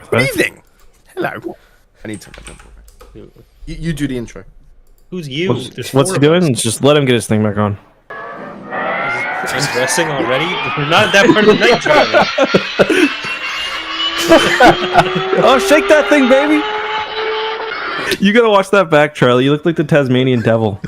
Good evening. Hello. I need to jump over. You do the intro. Who's you? What's he doing? Just let him get his thing back on. Undressing already? We're not at that part of the night, Charlie. Oh, shake that thing, baby! You gotta watch that back, Charlie. You look like the Tasmanian devil.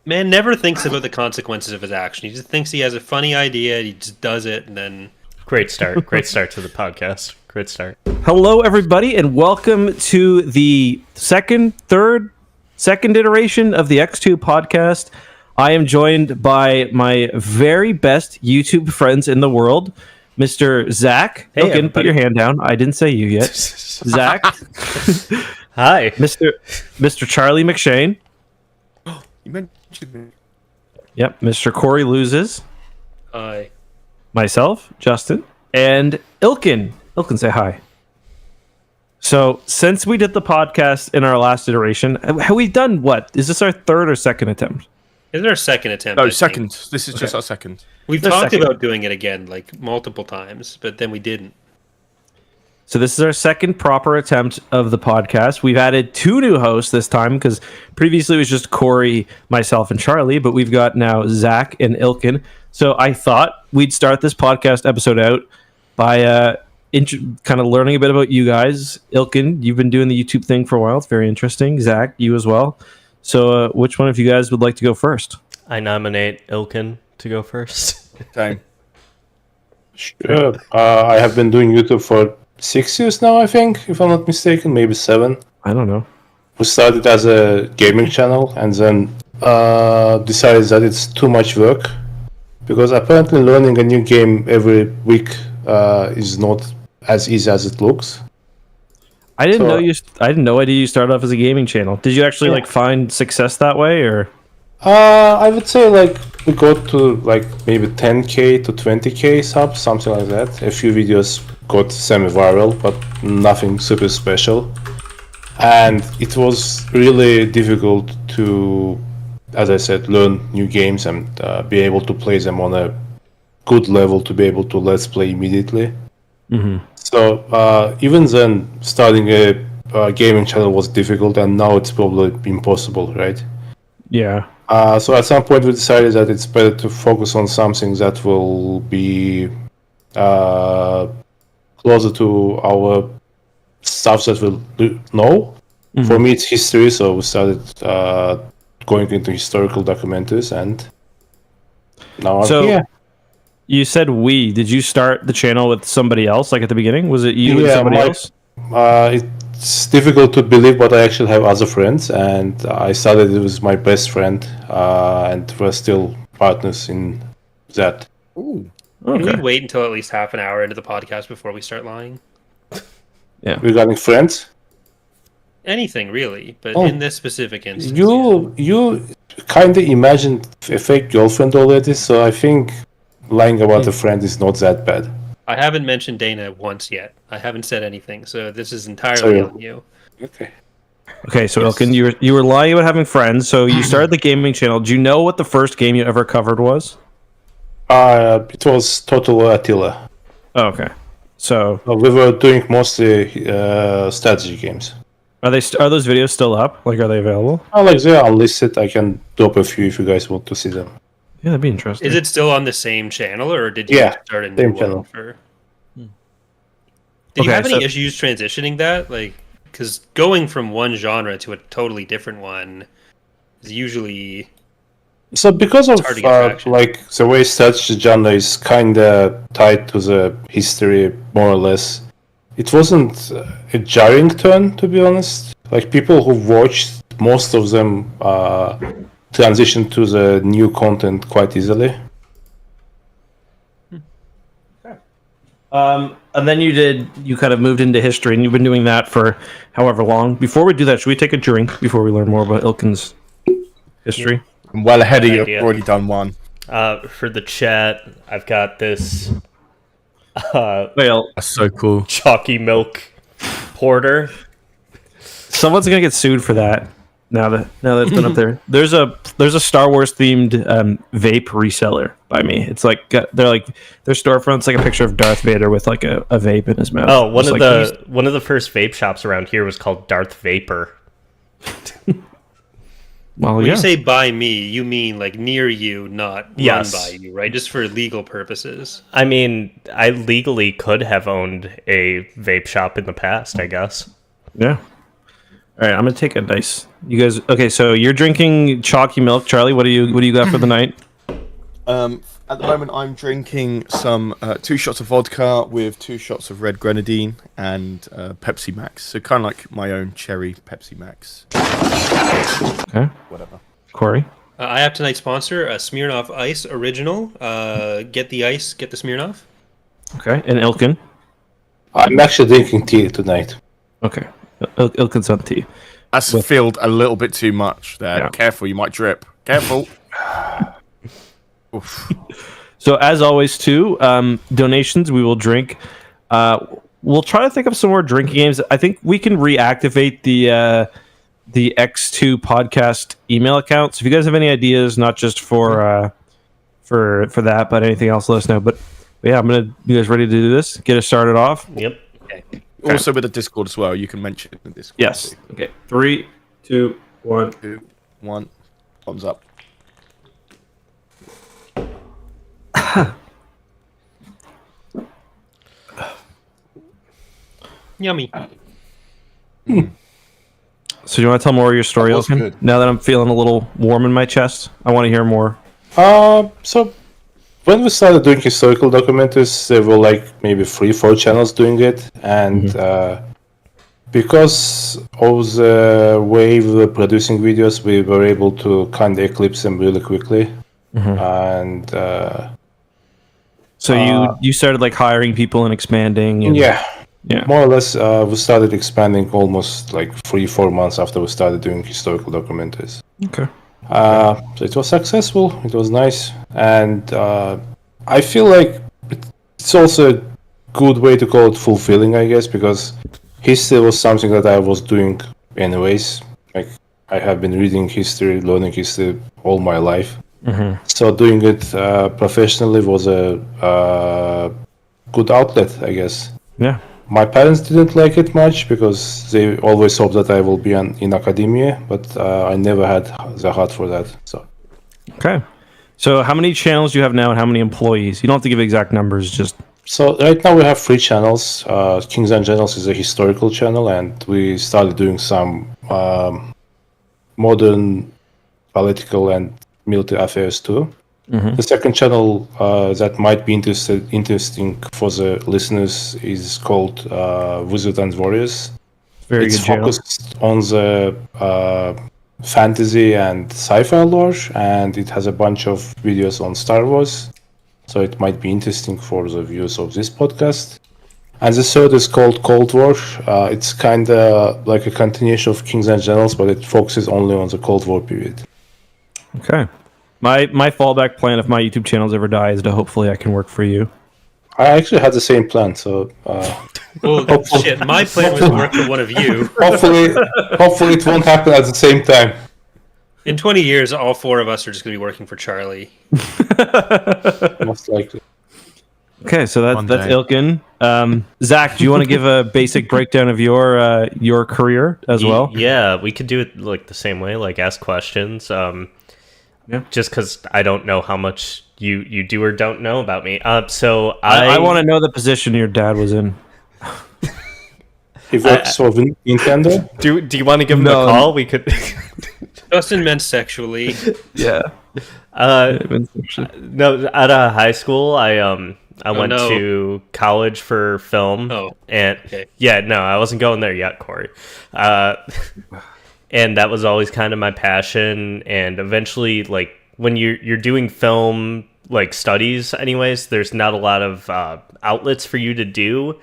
Man never thinks about the consequences of his action. He just thinks he has a funny idea, he just does it, and then... Great start. Great start to the podcast. Great start. Hello, everybody, and welcome to the second iteration of the EcksToo podcast. I am joined by my very best YouTube friends in the world, Mr. Zach. Hey, Logan, put your hand down. I didn't say you yet. Zach. Hi. Mr. Charlie McShane. You mentioned me. Yep, Mr. Corey Loses. Hi. Myself, Justin, and Ilkin. Ilkin, say hi. So, since we did the podcast in our last iteration, have we done what? Is this our third or second attempt? Is there a second attempt? No, I second. think? This is just our second. We've The talked second. about doing it again, like, multiple times, but then we didn't. So this is our second proper attempt of the podcast. We've added two new hosts this time because previously it was just Corey, myself, and Charlie, but we've got now Zach and Ilkin. So I thought we'd start this podcast episode out by kind of learning a bit about you guys. Ilkin, you've been doing the YouTube thing for a while. It's very interesting. Zach, you as well. So which one of you guys would like to go first? I nominate Ilkin to go first. Time. Sure. I have been doing YouTube for 6 years now, I think, if I'm not mistaken, maybe 7. I don't know. We started as a gaming channel and then decided that it's too much work because apparently learning a new game every week is not as easy as it looks. I didn't know you started off as a gaming channel. Did you actually find success that way, or? I would say we got to maybe 10k to 20k subs, something like that. A few videos got semi-viral, but nothing super special. And it was really difficult to, as I said, learn new games and be able to play them on a good level to be able to let's play immediately. Mm-hmm. So even then, starting a gaming channel was difficult, and now it's probably impossible, right? Yeah. So at some point we decided that it's better to focus on something that will be closer to our stuff that we know. Mm-hmm. For me, it's history, so we started going into historical documentaries, and now I'm here. You said we. Did you start the channel with somebody else, like at the beginning? Was it you and somebody else? It's difficult to believe, but I actually have other friends, and I started it with my best friend, and we're still partners in that. Ooh. Can we wait until at least half an hour into the podcast before we start lying? Yeah. Regarding friends? Anything, really, but in this specific instance. You kind of imagined a fake girlfriend already, so I think lying about a friend is not that bad. I haven't mentioned Dana once yet. I haven't said anything, so this is entirely on you. Okay, so Ilkin, you were lying about having friends, so you started the gaming channel. Do you know what the first game you ever covered was? It was Total Attila. Oh, okay. So We were doing mostly strategy games. are those videos still up? Like, are they available? They're unlisted. I can drop a few if you guys want to see them. Yeah, that'd be interesting. Is it still on the same channel, or did you start a new same one? channel. Did you have any issues transitioning that? Because going from one genre to a totally different one is usually... So because of hard to get traction. the way strategy genre is kind of tied to the history, more or less, it wasn't a jarring turn, to be honest. People who watched, most of them transitioned to the new content quite easily. And then you kind of moved into history, and you've been doing that for however long. Before we do that, should we take a drink before we learn more about Ilkin's history? I'm well ahead of you. idea. I've already done one. For the chat, I've got this Well, That's so cool. chalky milk porter. someone's gonna get sued for that. Now that it's been up there, there's a Star Wars themed vape reseller by me. It's like their storefront's like a picture of Darth Vader with like a vape in his mouth. Oh, one Just of like, one of the first vape shops around here was called Darth Vapor. well, When yeah. you say by me, you mean like near you, not Yes. run by you, right? Just for legal purposes. I mean, I legally could have owned a vape shop in the past, I guess. Yeah. All right, I'm gonna take a nice. You guys, okay? So you're drinking chalky milk, Charlie. What do you got for the night? At the moment, I'm drinking some 2 shots of vodka with 2 shots of red grenadine and Pepsi Max. So kind of like my own cherry Pepsi Max. Okay, Whatever. Corey. I have tonight's sponsor, a Smirnoff Ice Original. Get the ice, get the Smirnoff. Okay, and Ilkin. I'm actually drinking tea tonight. Okay, Ilkin's on tea. That's filled a little bit too much there. Yeah. Careful, you might drip. Careful. Oof. So as always, too, donations we will drink. We'll try to think of some more drinking games. I think we can reactivate the EcksToo podcast email account. So if you guys have any ideas, not just for that, but anything else, let us know. But yeah, you guys ready to do this? Get us started off. Yep. Also with the Discord as well. You can mention the Discord. Yes. Okay. 3, 2, 1. 2, 1. Thumbs up. Yummy. So you want to tell more of your story, That was Ilkin? good. Now that I'm feeling a little warm in my chest, I want to hear more. So when we started doing historical documentaries, there were like maybe 3-4 channels doing it, and because of the way we were producing videos, we were able to kind of eclipse them really quickly, and So you started like hiring people and expanding. And, yeah. Yeah. More or less, we started expanding almost like 3-4 months after we started doing historical documentaries. Okay. So it was successful. It was nice, and I feel like it's also a good way to call it fulfilling, I guess, because history was something that I was doing anyways. Like I have been reading history, learning history all my life. So doing it professionally was a good outlet, I guess. Yeah. My parents didn't like it much because they always hoped that I will be in academia, but I never had the heart for that. Okay. So how many channels do you have now and how many employees? You don't have to give exact numbers, just So right now we have 3 channels. Kings and Generals is a historical channel, and we started doing some modern political and military affairs too. The second channel that might be interesting for the listeners is called Wizards and Warriors. very It's good channel. focused on the fantasy and sci-fi lore, and it has a bunch of videos on Star Wars. So it might be interesting for the viewers of this podcast. And the third is called Cold War. It's kind of like a continuation of Kings and Generals, but it focuses only on the Cold War period. Okay. My fallback plan if my YouTube channels ever die is to hopefully I can work for you. I actually had the same plan, so Well, shit, my plan was to work for one of you. hopefully it won't happen at the same time. In 20 years, all 4 of us are just going to be working for Charlie. Most likely. Okay, so One that's day. Ilkin. Zach, do you want to give a basic breakdown of your career as well? Yeah, we could do it like the same way, like ask questions. Yeah. Just because I don't know how much you do or don't know about me. So I want to know the position your dad was in. He works for Nintendo. Do you want to give him No. a call? We could. Justin meant sexually. Yeah. No, at a high school, I went no. to college for film. Oh, and okay. yeah, no, I wasn't going there yet, Corey. And that was always kind of my passion. And eventually, like when you're doing film like studies, anyways, there's not a lot of outlets for you to do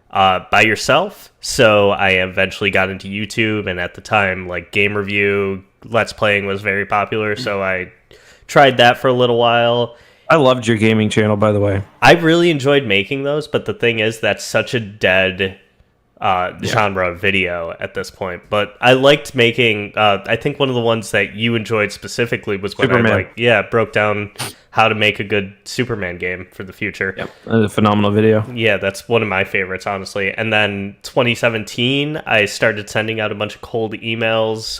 by yourself. So I eventually got into YouTube, and at the time, like game review, Let's Playing was very popular. So I tried that for a little while. I loved your gaming channel, by the way. I really enjoyed making those, but the thing is, that's such a dead genre of video at this point. But I liked making. I think one of the ones that you enjoyed specifically was when Superman. I broke down how to make a good Superman game for the future. Yep, that was a phenomenal video. Yeah, that's one of my favorites, honestly. And then 2017, I started sending out a bunch of cold emails,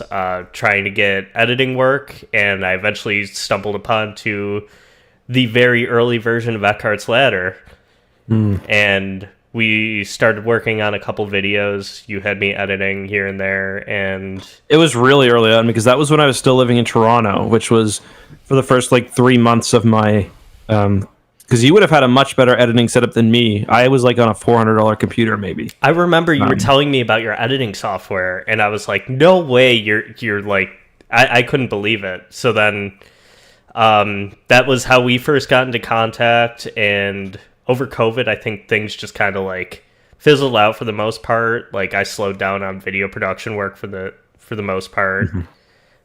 trying to get editing work, and I eventually stumbled upon to the very early version of Eckhart's Ladder. And we started working on a couple videos. You had me editing here and there, and It was really early on because that was when I was still living in Toronto, which was for the first like 3 months of my. Because you would have had a much better editing setup than me. I was like on a $400 computer, maybe. I remember you were telling me about your editing software, and I was like, "No way, you're like," I couldn't believe it. So then, that was how we first got into contact, and over COVID, I think things just kind of like fizzled out for the most part. Like I slowed down on video production work for the most part,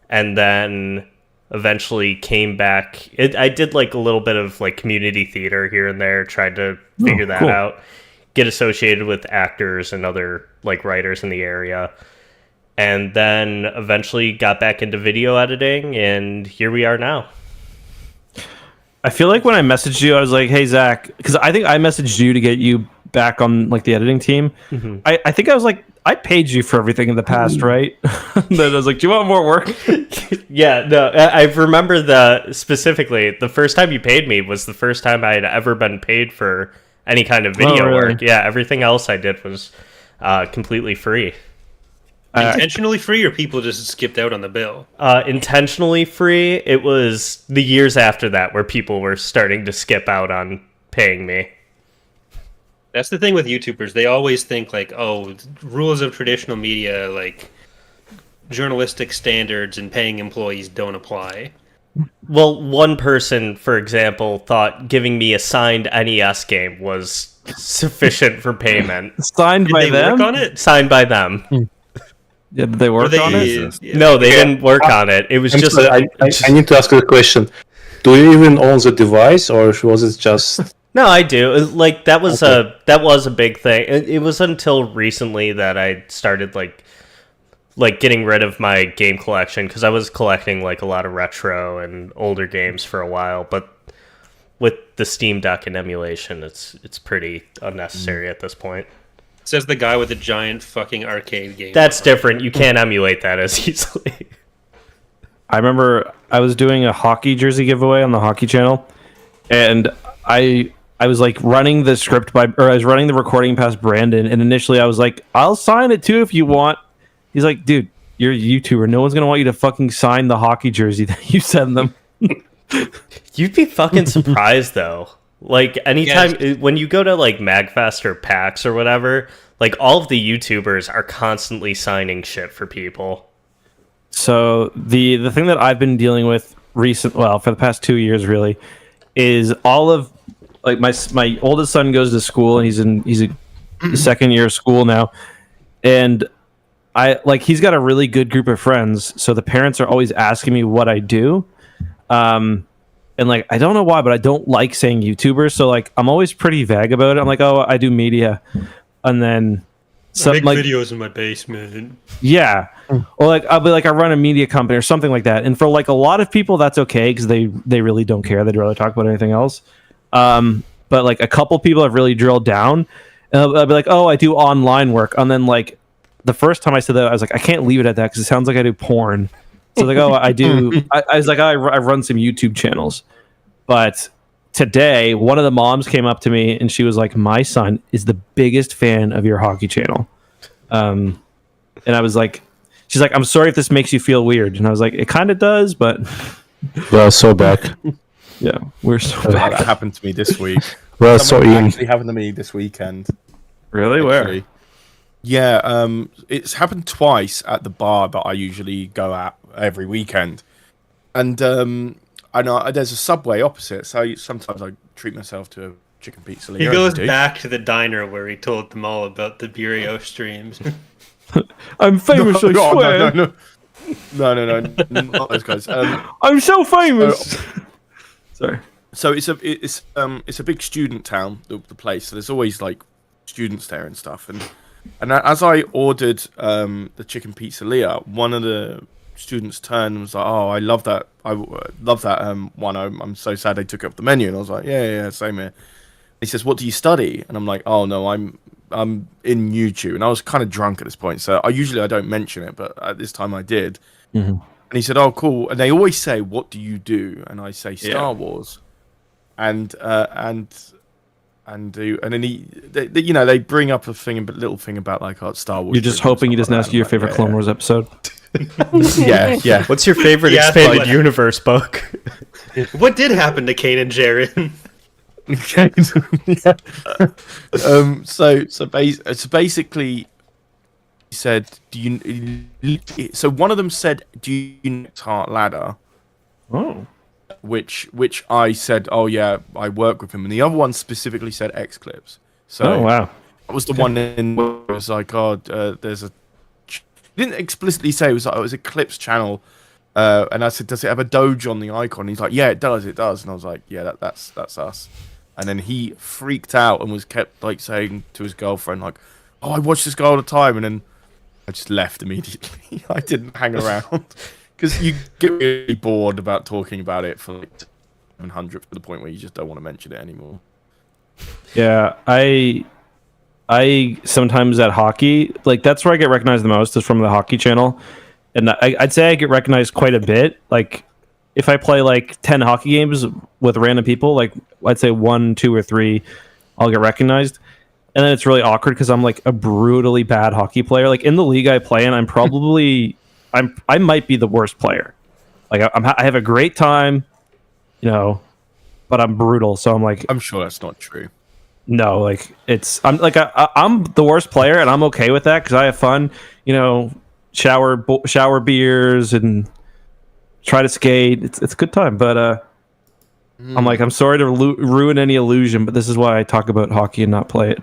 and then eventually came back. I did like a little bit of like community theater here and there, tried to figure that cool. out, get associated with actors and other like writers in the area, and then eventually got back into video editing, and here we are now. I feel like when I messaged you, I was like, "Hey Zach," because I think I messaged you to get you back on like the editing team. I think I was like, I paid you for everything in the past, right? Then I was like, "Do you want more work?" Yeah, no, I remember specifically the first time you paid me was the first time I had ever been paid for any kind of video really? work. Yeah, everything else I did was completely free. Intentionally free, or people just skipped out on the bill? Intentionally free. It was the years after that where people were starting to skip out on paying me. That's the thing with YouTubers. They always think like, oh, rules of traditional media, like journalistic standards and paying employees don't apply. Well, one person, for example, thought giving me a signed NES game was sufficient for payment. Signed Did by they them? work on it? Signed by them. Yeah, did they work Or on it? No, they didn't work on it. It was I'm just... sorry, I need to ask you a question. Do you even own the device, or was it just... No, I do. Like that was a big thing. It was until recently that I started like getting rid of my game collection, because I was collecting like a lot of retro and older games for a while, but with the Steam Deck and emulation, it's pretty unnecessary at this point. Says the guy with the giant fucking arcade game. That's different. You can't emulate that as easily. I remember I was doing a hockey jersey giveaway on the hockey channel, and I was like running the script I was running the recording past Brandon, and initially I was like, "I'll sign it too if you want." He's like, "Dude, you're a YouTuber. No one's gonna want you to fucking sign the hockey jersey that you send them." You'd be fucking surprised though. Like anytime when you go to like MagFest or PAX or whatever, like all of the YouTubers are constantly signing shit for people. So the thing that I've been dealing with for the past 2 years really, is all of like my oldest son goes to school, and he's a second year of school now, and he's got a really good group of friends, so the parents are always asking me what I do, and like I don't know why, but I don't like saying YouTuber, so like I'm always pretty vague about it. I'm like, "Oh, I do media," and then I make videos in my basement. yeah, or like I'll be like, I run a media company or something like that. And for like a lot of people, that's okay because they really don't care. They'd rather talk about anything else. But like a couple people have really drilled down, and I'll be like, "Oh, I do online work," and then like the first time I said that, I was like, I can't leave it at that because it sounds like I do porn. So like, "Oh, I do." I was like, I run some YouTube channels, but today, one of the moms came up to me and she was like, "My son is the biggest fan of your hockey channel." And I was like, she's like, "I'm sorry if this makes you feel weird." And I was like, "It kind of does, but..." Well, so back. Yeah, we're so That bad. happened to me this week. Well, so Something Ian, actually happened to me this weekend. Really? Where? Actually. Yeah, it's happened twice at the bar that I usually go at every weekend. And I know there's a Subway opposite, so sometimes I treat myself to a chicken pizza. He goes back to the diner where he told them all about the Burio streams. I'm famous, I swear. No, not those guys. I'm so famous. Sorry. So it's a big student town, the place. So there's always like students there and stuff. And And as I ordered the chicken pizzeria, one of the students turned and was like, "Oh, I love that. Love that one. I'm so sad they took it off the menu." And I was like, "Yeah, same here." He says, "What do you study?" And I'm like, "Oh no, I'm in YouTube." And I was kind of drunk at this point, so I don't mention it, but at this time I did. Mhm. And he said, "Oh, cool." And they always say, "What do you do?" And I say, "Star Wars." And then they bring up a little thing about like Star Wars. You're just hoping he doesn't ask you your favorite Clone Wars episode. Yeah. What's your favorite Yeah, expanded but- universe book? What did happen to Kane and Jaren? Okay. So basically, he said, "Do you?" So one of them said, "Do you next Heart Ladder?" Oh. Which I said, "Oh yeah, I work with him." And the other one specifically said X Clips. So Oh, wow. that was the one in where it was like, "Oh, there's a." He didn't explicitly say it was a Clips channel. And I said, "Does it have a Doge on the icon?" He's like, "Yeah, it does. It does." And I was like, "Yeah, that's us." And then he freaked out and was kept like saying to his girlfriend, like, "Oh, I watch this guy all the time." And then I just left immediately. I didn't hang around because you get really bored about talking about it for like 700 to the point where you just don't want to mention it anymore. Yeah, I sometimes at hockey, like that's where I get recognized the most is from the hockey channel. And I'd say I get recognized quite a bit. Like if I play like 10 hockey games with random people, like I'd say 1, 2, or 3, I'll get recognized. And then it's really awkward because I'm like a brutally bad hockey player. Like in the league I play in, I might be the worst player. Like I have a great time, but I'm brutal. So I'm like, I'm sure that's not true. no, like I'm the worst player, and I'm okay with that because I have fun. Shower beers and try to skate. It's a good time, but I'm like, I'm sorry to ruin any illusion, but this is why I talk about hockey and not play it.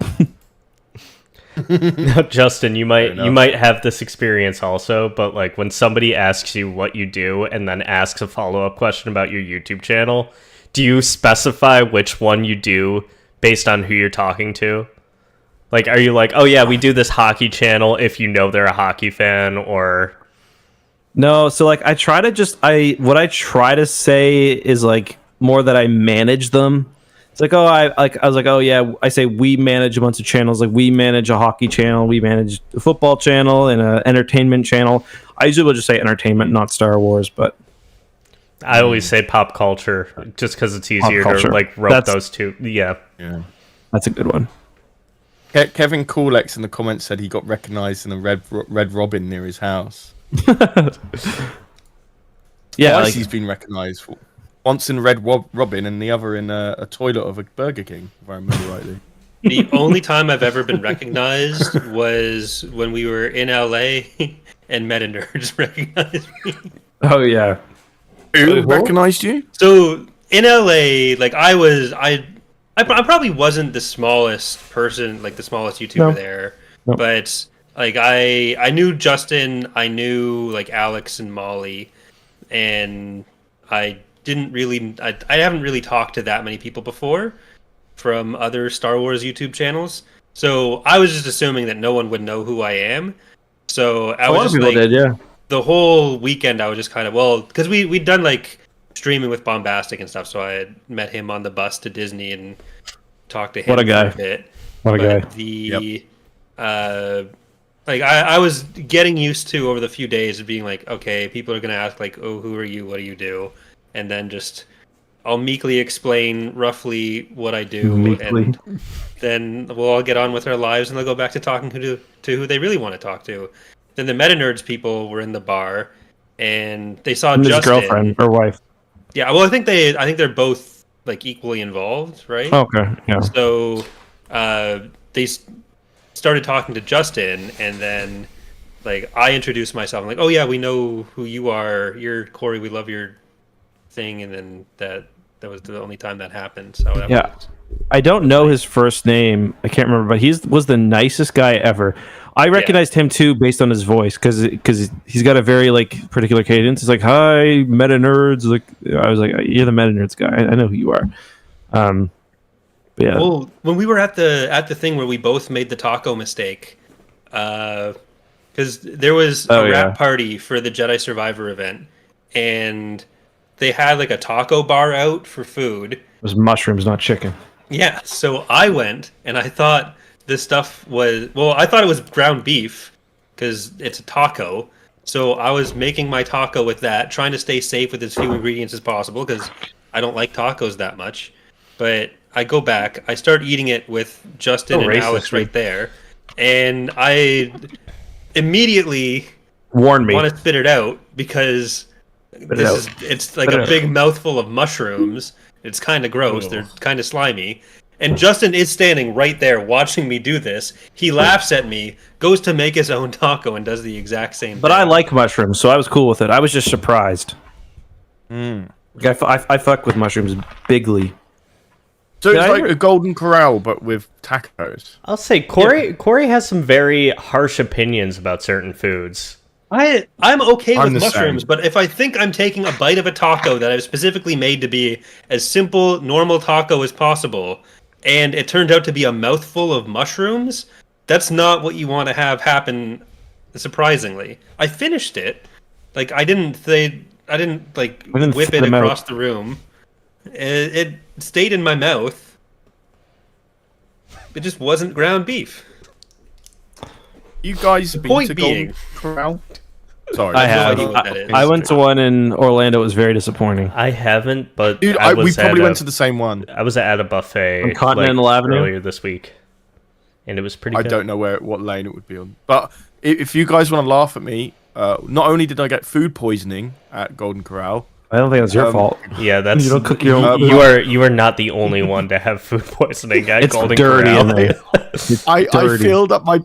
Justin, you might have this experience also, but like when somebody asks you what you do and then asks a follow-up question about your YouTube channel, do you specify which one you do based on who you're talking to? Like, are you like, "Oh yeah, we do this hockey channel," if you know they're a hockey fan, or No, so like I try to what I try to say is like more that I manage them. It's like, I was like, oh yeah, I say we manage a bunch of channels. Like we manage a hockey channel, we manage a football channel and an entertainment channel. I usually will just say entertainment, not Star Wars, but I always say pop culture just because it's easier to like rope those two. Yeah. That's a good one. Kevin Coolx in the comments said he got recognized in a Red Robin near his house. Yeah, Twice like, he's been recognized. Once in Red Robin and the other in a toilet of a Burger King, if I remember rightly. The only time I've ever been recognized was when we were in LA and Meta Nerds recognized me. oh yeah. Who recognized you? So in LA, like I probably wasn't the smallest person, like the smallest YouTuber there, No. but like I knew Justin, I knew like Alex and Molly, and I haven't really talked to that many people before from other Star Wars YouTube channels. So I was just assuming that no one would know who I am. So I A lot was of just people like, did, yeah. the whole weekend I was just kind of, because we'd done like streaming with Bombastic and stuff, so I had met him on the bus to Disney and talked to him What a guy. for a bit. What a guy. The like I was getting used to over the few days of being like, okay, people are gonna ask like, oh, who are you? What do you do? And then just I'll meekly explain roughly what I do, Meekly. and then we'll all get on with our lives, and they'll go back to talking to who they really want to talk to. Then the Meta Nerds people were in the bar, and they saw And his Justin. girlfriend or wife. Yeah, well, I think they're both like equally involved, right? Okay, yeah. So they started talking to Justin, and then like I introduced myself. I'm like, oh yeah, we know who you are. You're Corey. We love your thing. And then that was the only time that happened. So that Yeah. was, I don't know his first name. I can't remember, but was the nicest guy ever. I recognized him too based on his voice because he's got a very like particular cadence. It's like, "Hi, Meta Nerds." Like I was like, "You're the Meta Nerds guy. I know who you are." But yeah. Well, when we were at the thing where we both made the taco mistake, because there was a wrap party for the Jedi Survivor event, and they had like a taco bar out for food. It was mushrooms, not chicken. Yeah, so I went and I thought this stuff was I thought it was ground beef because it's a taco. So I was making my taco with that, trying to stay safe with as few ingredients as possible because I don't like tacos that much. But I go back, I start eating it with Justin and Alex right there, and I immediately warn me. Want to spit it out because it's like a big mouthful of mushrooms. It's kind of gross. They're kind of slimy. And Justin is standing right there watching me do this. He laughs at me, goes to make his own taco, and does the exact same thing. But I like mushrooms, so I was cool with it. I was just surprised. Like, I fuck with mushrooms bigly. So it's like a Golden Corral, but with tacos. I'll say Corey has some very harsh opinions about certain foods. I'm okay with mushrooms, but if I think I'm taking a bite of a taco that I've specifically made to be as simple, normal taco as possible, and it turned out to be a mouthful of mushrooms, that's not what you want to have happen. Surprisingly, I finished it. Like I didn't whip it across the room. It stayed in my mouth. It just wasn't ground beef. You guys been to Golden Corral? Sorry, I have. I went to one in Orlando. It was very disappointing. I haven't, but dude, we probably went to the same one. I was at a buffet on Continental Avenue earlier this week, and it was pretty good. I don't know what lane it would be on, but if you guys want to laugh at me, not only did I get food poisoning at Golden Corral, I don't think it's your fault. Yeah, that's you don't cook your own. You are not the only one to have food poisoning at Golden dirty Corral. In there. I filled up my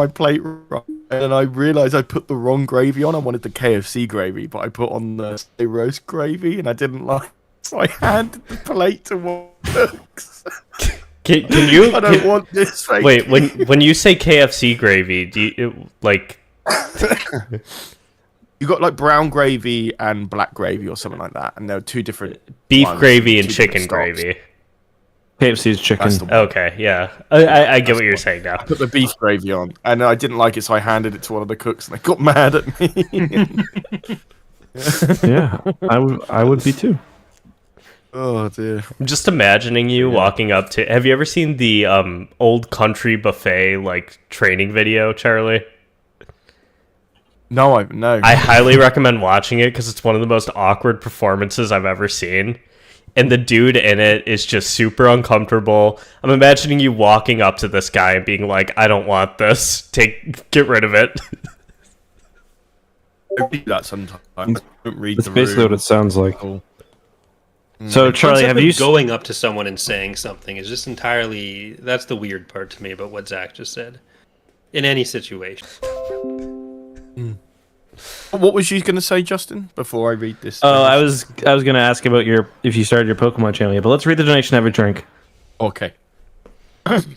plate. And then I realized I put the wrong gravy on. I wanted the KFC gravy, but I put on the roast gravy, and I didn't like. So I handed the plate to one of the cooks. Can you? I don't want this. Wait, when you say KFC gravy, do you like? You got like brown gravy and black gravy or something like that, and there are two different beef gravy and chicken gravy. KFC's chicken. Okay, yeah, I get what you're saying now. I put the beef gravy on, and I didn't like it, so I handed it to one of the cooks, and they got mad at me. Yeah, I would be too. Oh dear! I'm just imagining you walking up to. Have you ever seen the Old Country buffet like training video, Charlie? No. I highly recommend watching it because it's one of the most awkward performances I've ever seen. And the dude in it is just super uncomfortable. I'm imagining you walking up to this guy and being like, I don't want this. Get rid of it. I read that sometimes. I don't read That's basically what it sounds like. Cool. So, Charlie, have you... going up to someone and saying something is just entirely... That's the weird part to me about what Zach just said. In any situation. What was you going to say, Justin, before I read this? Oh, I was going to ask about if you started your Pokemon channel yet, but let's read the donation, have a drink. Okay.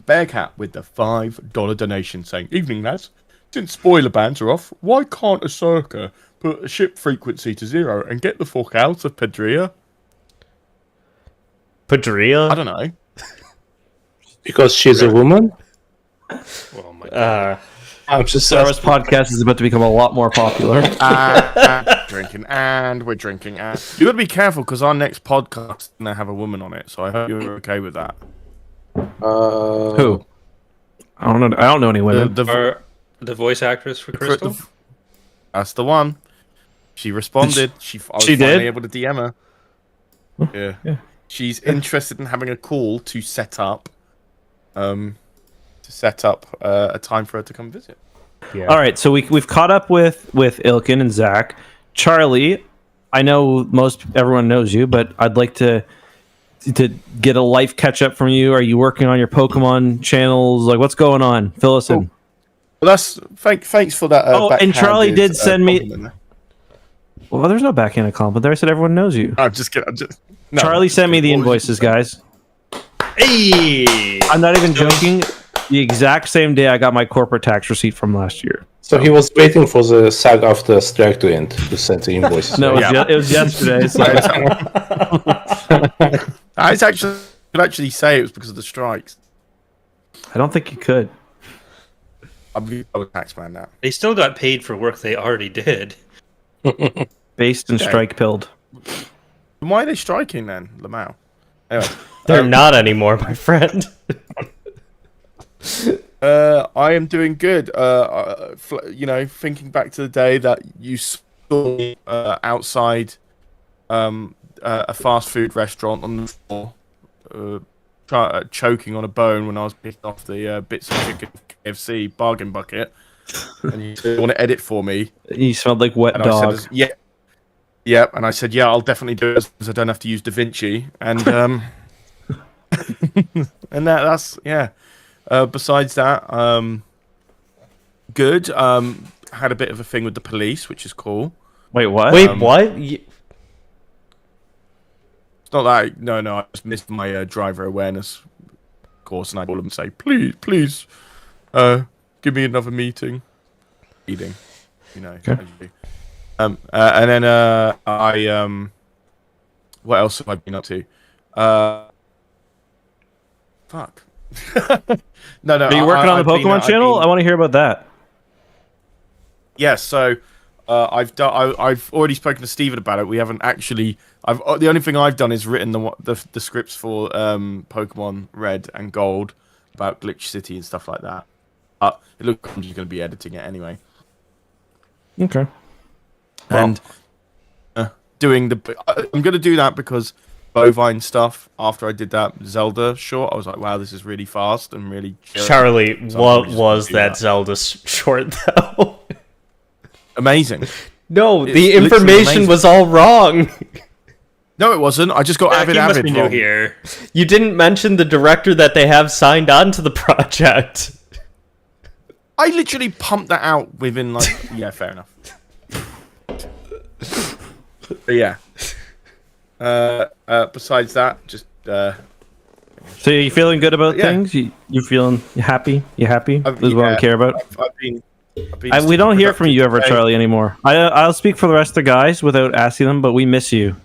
Bearcat with the $5 donation saying, "Evening, lads. Since spoiler bans are off, why can't a Circa put a ship frequency to 0 and get the fuck out of Pedria?" Pedria? I don't know. Because she's a woman? Oh my god. I'm just Sarah's podcast is about to become a lot more popular. Drinking, and we're drinking, and you got to be careful because our next podcast is going to have a woman on it. So I hope you're okay with that. Who? I don't know any women. The voice actress for Crystal? That's the one. She responded. I was did? finally able to DM her. Yeah. She's interested in having a call to set up. A time for her to come visit. Yeah. All right, so we've caught up with Ilkin and Zach. Charlie, I know everyone knows you, but I'd like to get a life catch up from you. Are you working on your Pokemon channels? Like, what's going on? Fill us in. Well, thanks for that. And Charlie did send me. Well, there's no backhanded compliment there. I said everyone knows you. I'm just kidding. No, Charlie sent me the invoices, guys. Hey, I'm not even joking. The exact same day I got my corporate tax receipt from last year. So he was waiting for the SAG after strike to end to send the invoices. No, it was yesterday. So. I could actually say it was because of the strikes. I don't think you could. I'm a tax man now. They still got paid for work they already did. Based and Okay. strike pilled. Why are they striking then, Lamau? Anyway, They're not anymore, my friend. I am doing good. Thinking back to the day that you saw me outside a fast food restaurant on the floor, choking on a bone when I was picking off the bits of chicken KFC bargain bucket, and you said, want to edit for me? You smelled like wet And dog. I said, yeah, and I said, yeah, I'll definitely do it because I don't have to use DaVinci, and and that's yeah. Besides that, good. Had a bit of a thing with the police, which is cool. Wait, what? Wait, what? It's not that no, I just missed my driver awareness course, and I call them and say, please, give me another meeting. Eating, Okay. as you do. And then what else have I been up to? Fuck. No. Are you working on the Pokemon channel? I want to hear about that. Yes, so I've already spoken to Steven about it. We haven't actually. The only thing I've done is written the scripts for Pokemon Red and Gold about Glitch City and stuff like that. It looks like I'm just going to be editing it anyway. Okay. And doing I'm going to do that because bovine stuff. After I did that Zelda short, I was like, wow, this is really fast and really chill. Charlie, So what I'm just was gonna do that Zelda short, though? Amazing. No, It's the literally information amazing. was all wrong. No, it wasn't. I just got He must Avid be new wrong. here. You didn't mention the director that they have signed on to the project. I literally pumped that out within yeah, fair enough. But yeah. Besides that, just So you feeling good about Yeah. things? You feeling happy? You happy? This is what I yeah, care about. I've been We don't hear from you ever, productive today. Charlie, anymore. I'll speak for the rest of the guys without asking them, but we miss you.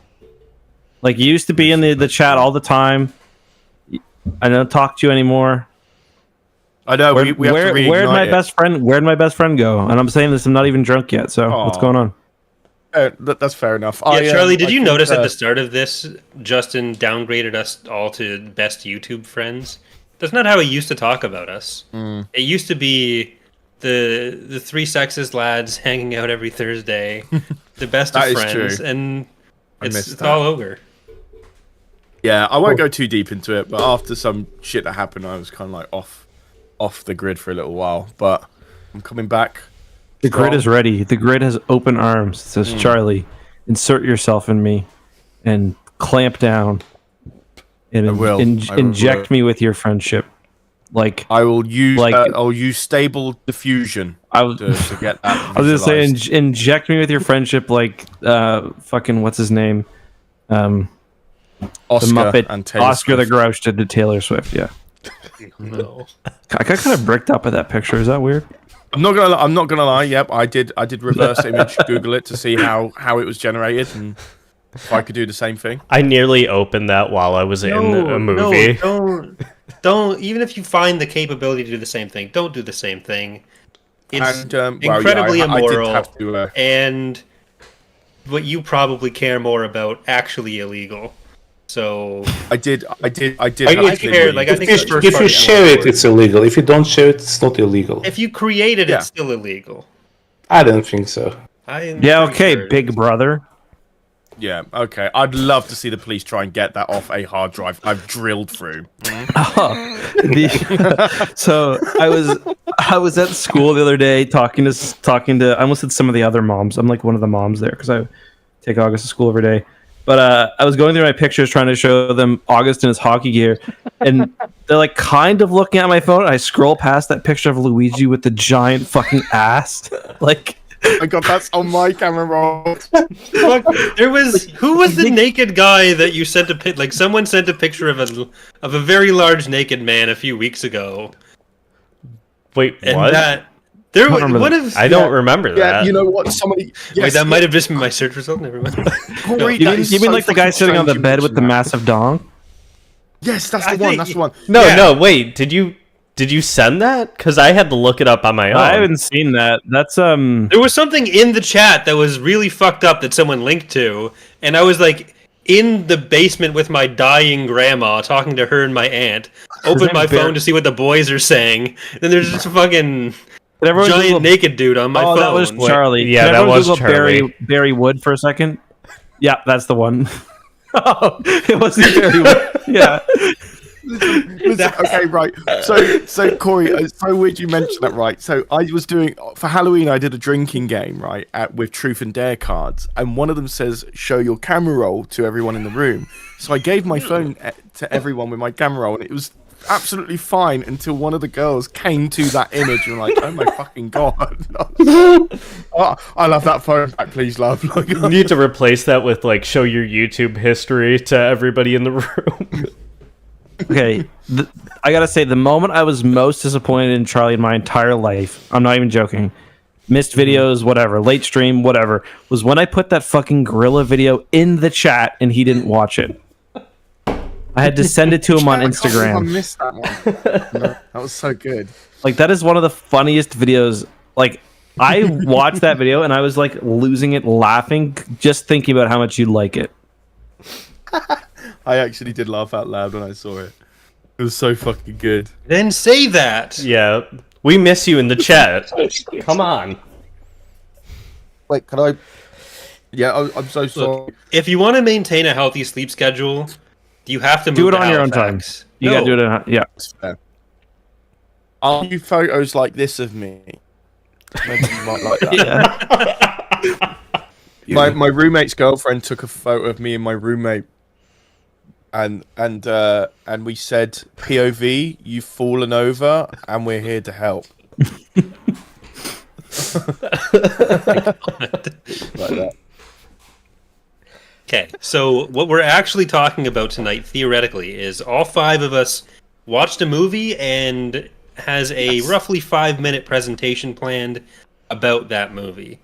Like, you used to be in the chat all the time. I don't talk to you anymore. I know we have to reignite where'd my it. best friend go? And I'm saying this, I'm not even drunk yet. So what's Aw. going on? That's fair enough. Yeah, Charlie, did I you think, notice at the start of this, Justin downgraded us all to best YouTube friends? That's not how he used to talk about us. It used to be the three sexist lads hanging out every Thursday, the best of That is friends, true. and missed it's that. all over. Yeah, I won't go too deep into it, but after some shit that happened, I was kind of like off the grid for a little while. But I'm coming back. The grid is ready. The grid has open arms. It says, Charlie, insert yourself in me and clamp down and I will. I will. inject me with your friendship. Like, I will use Like- I'll use stable diffusion I was, to get that. I was gonna say, visualized. inject me with your friendship, like, fucking, what's his name? The Oscar Muppet, and Taylor Oscar the Swift. Grouch did to Taylor Swift, yeah. No. I got kind of bricked up at that picture. Is that weird? I'm not gonna lie. Yep, I did reverse image Google it to see how it was generated and if I could do the same thing. I nearly opened that while I was in a movie. No, don't. Even if you find the capability to do the same thing, don't do the same thing. It's And well, yeah, incredibly I did immoral, have to, and what you probably care more about actually illegal. So I did. I have to care, leave. like, I think If it's first you party share it, outward. it's illegal. If you don't share it, it's not illegal. if you create it, Yeah. it's still illegal. I don't think so. I'm Yeah, pretty okay, sure it big is. brother. Yeah, okay. I'd love to see the police try and get that off a hard drive I've drilled through. So I was at school the other day talking to I almost said some of the other moms. I'm like one of the moms there because I take August to school every day. But I was going through my pictures trying to show them August in his hockey gear, and they're like kind of looking at my phone. I scroll past that picture of Luigi with the giant fucking ass, like. I got that's on my camera roll. Fuck, there was who was the naked guy that you sent a pic? Like someone sent a picture of a very large naked man a few weeks ago, Wait, and what? that there don't was remember what that. if I don't remember Yeah, that. you know what? Somebody. Yes, wait, that might have just been my search result. Never mind. Corey, You that mean, is you mean so like the guy fucking sitting on the strange you bed with the mention that. massive dong? Yes, that's the I one. think- That's the one. No, Yeah. no, wait. Did you Did you send that? Because I had to look it up on my own. I haven't seen that. That's There was something in the chat that was really fucked up that someone linked to, and I was like in the basement with my dying grandma, talking to her and my aunt. Opened my phone to see what the boys are saying. Then there's just a fucking giant Google... naked dude on my phone. Oh, that was Charlie. Yeah, that was Charlie. Barry Wood for a second. Yeah, that's the one. Oh, it wasn't Barry Wood. Yeah. Listen, okay, right. So Corey, it's so weird you mentioned that, right? So I was doing for Halloween. I did a drinking game, right, with Truth and Dare cards, and one of them says "Show your camera roll" to everyone in the room. So I gave my phone to everyone with my camera roll, and it was absolutely fine until one of the girls came to that image and like, oh my fucking god! Oh, I love that phone back, please, love. Like, You need to replace that with like show your YouTube history to everybody in the room. Okay, I gotta say, the moment I was most disappointed in Charlie in my entire life, I'm not even joking, missed videos, whatever, late stream, whatever, was when I put that fucking gorilla video in the chat and he didn't watch it. I had to send it to him on Instagram. I missed that one. No, that was so good. Like, that is one of the funniest videos. Like, I watched that video and I was like losing it laughing just thinking about how much you like it. I actually did laugh out loud when I saw it. It was so fucking good. Then say that. Yeah, we miss you in the chat. Come on. Wait, can I? Yeah, I'm so sorry. Look, if you want to maintain a healthy sleep schedule, you have to move Do it to on your own time. Halifax. You gotta do it. Yeah. That's fair. Are you photos like this of me? Maybe you might like that. Yeah. My roommate's girlfriend took a photo of me and my roommate, and we said, "POV, you've fallen over, and we're here to help." Like that. Okay, so what we're actually talking about tonight, theoretically, is all five of us watched a movie and has a roughly 5-minute presentation planned about that movie.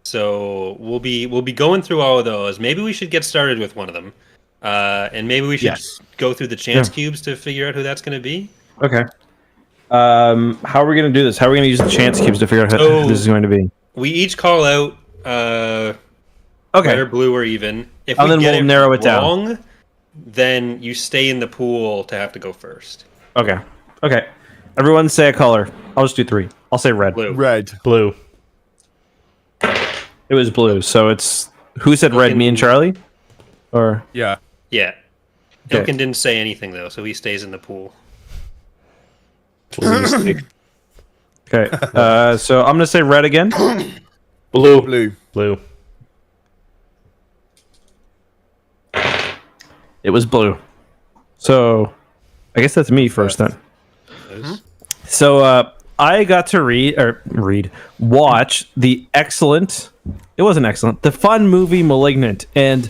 So we'll be going through all of those. Maybe we should get started with one of them, and maybe we should go through the chance cubes to figure out who that's going to be. Okay. How are we going to do this? How are we going to use the chance cubes to figure out who this is going to be? We each call out red or blue or even. If And we then get we'll it narrow it down. wrong, then you stay in the pool to have to go first. Okay. Okay. Everyone say a color. I'll just do 3. I'll say red. Blue. Red. Blue. It was blue, so it's... Who said red, me and Charlie? Or... Yeah. Yeah. Okay. Ilkin didn't say anything, though, so he stays in the pool. Okay. So I'm going to say red again. Blue. Blue. Blue. It was blue. So I guess that's me first then. So I got to watch the the fun movie Malignant. And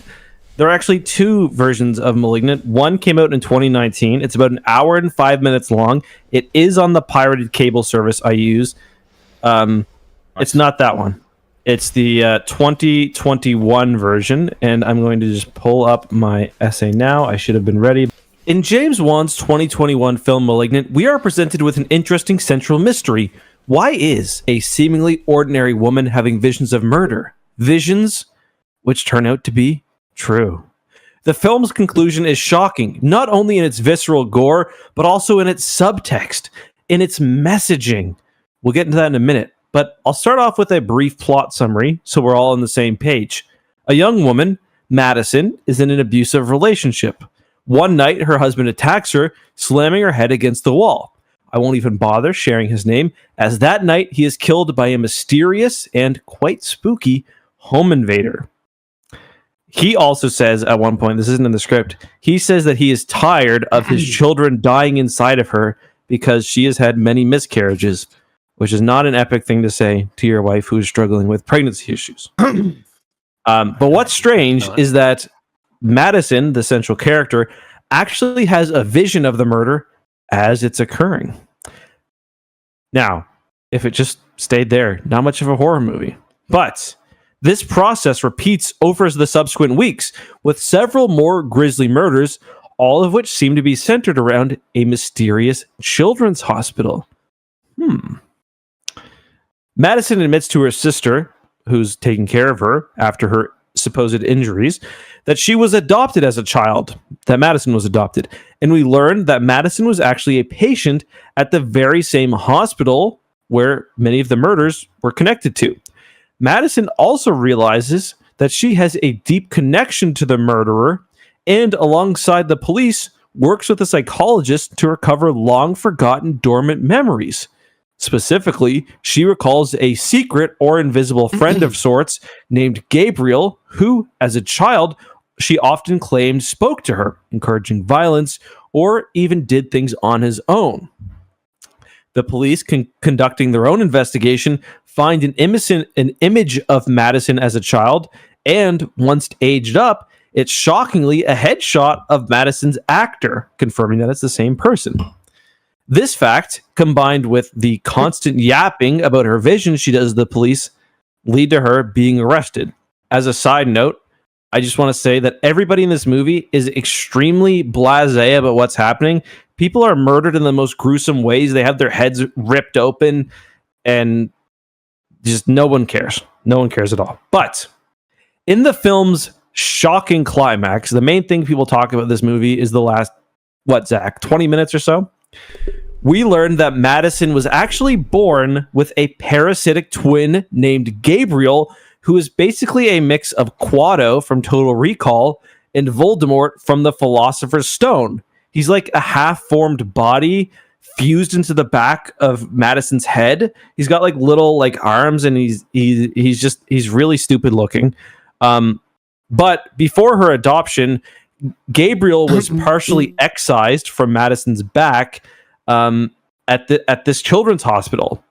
there are actually 2 versions of Malignant. One came out in 2019. It's about an hour and 5 minutes long. It is on the pirated cable service I use. It's not that one. It's the 2021 version, and I'm going to just pull up my essay now. I should have been ready. In James Wan's 2021 film Malignant, we are presented with an interesting central mystery. Why is a seemingly ordinary woman having visions of murder? Visions which turn out to be true. The film's conclusion is shocking, not only in its visceral gore, but also in its subtext, in its messaging. We'll get into that in a minute. But I'll start off with a brief plot summary so we're all on the same page. A young woman, Madison, is in an abusive relationship. One night, her husband attacks her, slamming her head against the wall. I won't even bother sharing his name, as that night he is killed by a mysterious and quite spooky home invader. He also says at one point, this isn't in the script, he says that he is tired of his children dying inside of her because she has had many miscarriages. Which is not an epic thing to say to your wife who is struggling with pregnancy issues. But what's strange is that Madison, the central character, actually has a vision of the murder as it's occurring. Now, if it just stayed there, not much of a horror movie. But this process repeats over the subsequent weeks, with several more grisly murders, all of which seem to be centered around a mysterious children's hospital. Madison admits to her sister, who's taking care of her after her supposed injuries, that she was adopted as a child, that Madison was adopted. And we learned that Madison was actually a patient at the very same hospital where many of the murders were connected to. Madison also realizes that she has a deep connection to the murderer and, alongside the police, works with a psychologist to recover long-forgotten dormant memories. Specifically, she recalls a secret or invisible friend of sorts named Gabriel, who, as a child, she often claimed spoke to her, encouraging violence, or even did things on his own. The police, conducting their own investigation, find an image of Madison as a child, and once aged up, it's shockingly a headshot of Madison's actor, confirming that it's the same person. This fact, combined with the constant yapping about her vision she does to the police, lead to her being arrested. As a side note, I just want to say that everybody in this movie is extremely blasé about what's happening. People are murdered in the most gruesome ways. They have their heads ripped open, and just no one cares. No one cares at all. But in the film's shocking climax, the main thing people talk about this movie is the last, Zach, 20 minutes or so? We learned that Madison was actually born with a parasitic twin named Gabriel, who is basically a mix of Quado from Total Recall and Voldemort from the Philosopher's Stone. He's like a half-formed body fused into the back of Madison's head. He's got like little like arms, and he's really stupid looking. But before her adoption, Gabriel was partially excised from Madison's back at this children's hospital.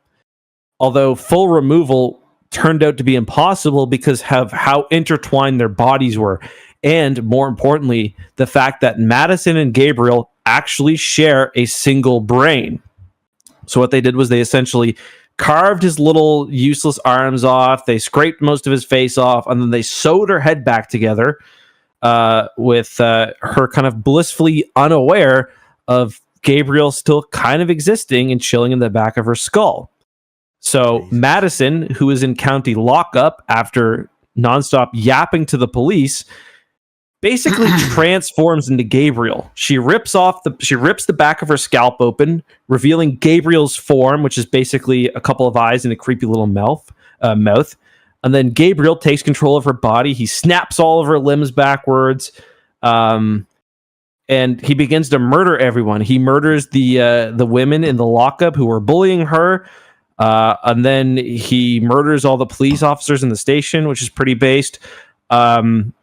Although full removal turned out to be impossible because of how intertwined their bodies were. And more importantly, the fact that Madison and Gabriel actually share a single brain. So what they did was they essentially carved his little useless arms off, they scraped most of his face off, and then they sewed her head back together with her kind of blissfully unaware of Gabriel still kind of existing and chilling in the back of her skull. So Madison, who is in county lockup after nonstop yapping to the police, basically transforms into Gabriel. She rips the back of her scalp open, revealing Gabriel's form, which is basically a couple of eyes and a creepy little mouth. And then Gabriel takes control of her body. He snaps all of her limbs backwards, and he begins to murder everyone. He murders the women in the lockup who were bullying her. And then he murders all the police officers in the station, which is pretty based. And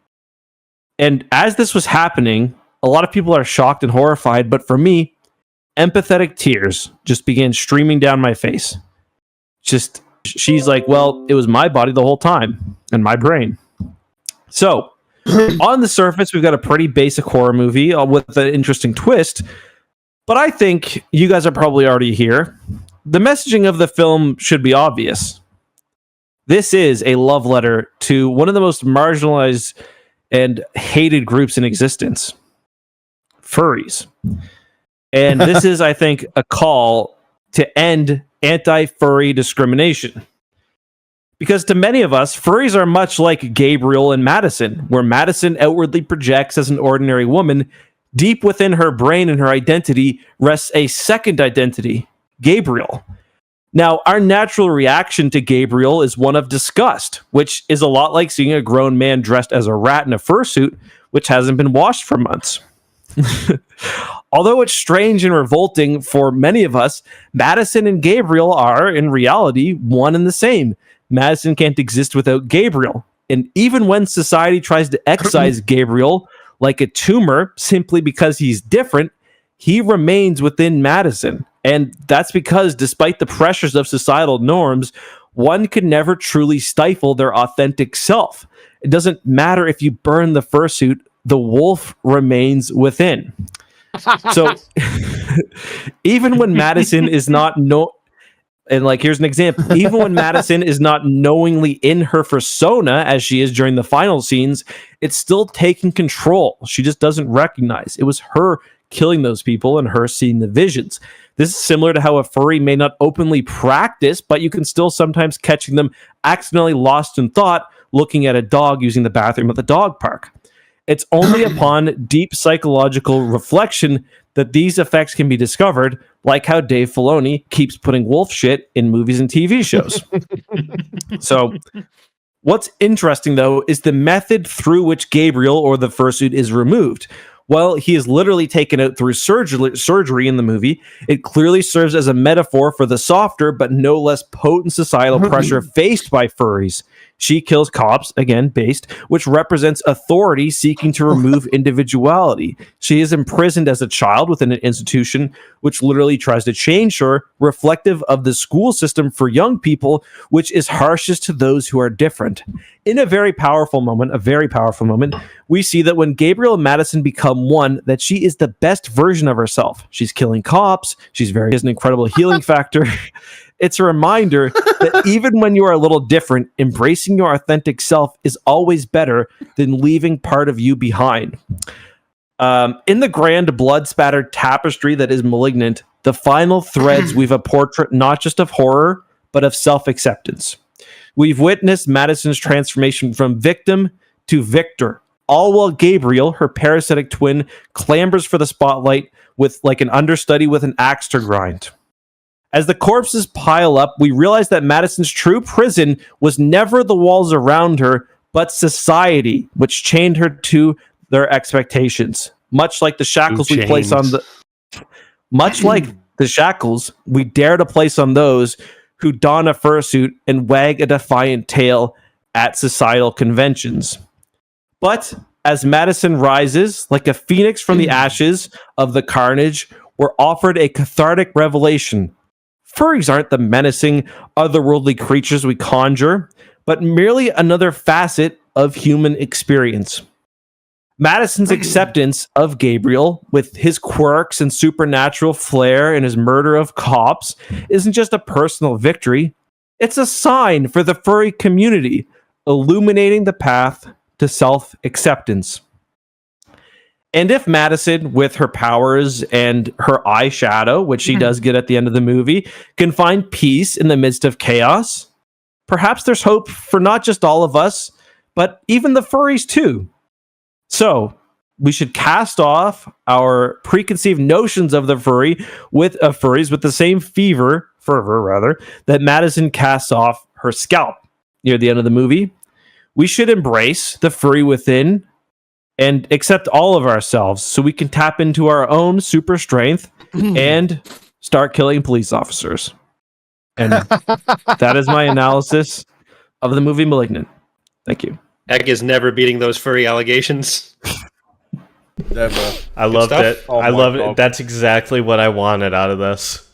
as this was happening, a lot of people are shocked and horrified. But for me, empathetic tears just began streaming down my face. She's like, well, it was my body the whole time and my brain. So on the surface, we've got a pretty basic horror movie with an interesting twist. But I think you guys are probably already here. The messaging of the film should be obvious. This is a love letter to one of the most marginalized and hated groups in existence, furries. And this is, I think, a call to end anti-furry discrimination. Because to many of us, furries are much like Gabriel and Madison, where Madison outwardly projects as an ordinary woman. Deep within her brain and her identity rests a second identity, Gabriel. Now, our natural reaction to Gabriel is one of disgust, which is a lot like seeing a grown man dressed as a rat in a fursuit, which hasn't been washed for months. Although it's strange and revolting for many of us, Madison and Gabriel are, in reality, one and the same. Madison can't exist without Gabriel. And even when society tries to excise Gabriel like a tumor simply because he's different, he remains within Madison. And that's because, despite the pressures of societal norms, one can never truly stifle their authentic self. It doesn't matter if you burn the fursuit, the wolf remains within. So even when Madison is not And like, here's an example. Even when Madison is not knowingly in her persona, as she is during the final scenes, it's still taking control. She just doesn't recognize. It was her killing those people and her seeing the visions. This is similar to how a furry may not openly practice, but you can still sometimes catching them accidentally lost in thought, looking at a dog using the bathroom at the dog park. It's only upon deep psychological reflection that these effects can be discovered, like how Dave Filoni keeps putting wolf shit in movies and TV shows. So, what's interesting, though, is the method through which Gabriel, or the fursuit, is removed. While he is literally taken out through surgery in the movie, it clearly serves as a metaphor for the softer but no less potent societal pressure faced by furries. She kills cops, again, based, which represents authority seeking to remove individuality. She is imprisoned as a child within an institution which literally tries to change her, reflective of the school system for young people, which is harshest to those who are different. In a very powerful moment, we see that when Gabriel and Madison become one, that she is the best version of herself. She's killing cops. She has an incredible healing factor. It's a reminder that even when you are a little different, embracing your authentic self is always better than leaving part of you behind. In the grand blood-spattered tapestry that is Malignant, the final threads weave a portrait not just of horror, but of self-acceptance. We've witnessed Madison's transformation from victim to victor, all while Gabriel, her parasitic twin, clambers for the spotlight with like an understudy with an axe to grind. As the corpses pile up, we realize that Madison's true prison was never the walls around her, but society, which chained her to their expectations. Much like the shackles we place on much like the shackles we dare to place on those who don a fursuit and wag a defiant tail at societal conventions. But as Madison rises, like a phoenix from the ashes of the carnage, we're offered a cathartic revelation. Furries aren't the menacing, otherworldly creatures we conjure, but merely another facet of human experience. Madison's acceptance of Gabriel, with his quirks and supernatural flair and his murder of cops, isn't just a personal victory. It's a sign for the furry community, illuminating the path to self-acceptance. And if Madison, with her powers and her eyeshadow, which she does get at the end of the movie, can find peace in the midst of chaos, perhaps there's hope for not just all of us, but even the furries too. So, we should cast off our preconceived notions of the furries with the same fervor that Madison casts off her scalp near the end of the movie. We should embrace the furry within and accept all of ourselves so we can tap into our own super strength and start killing police officers. And that is my analysis of the movie Malignant. Thank you. Egg is never beating those furry allegations. Never. I loved stuff. it. Oh I my love God. it. That's exactly what I wanted out of this.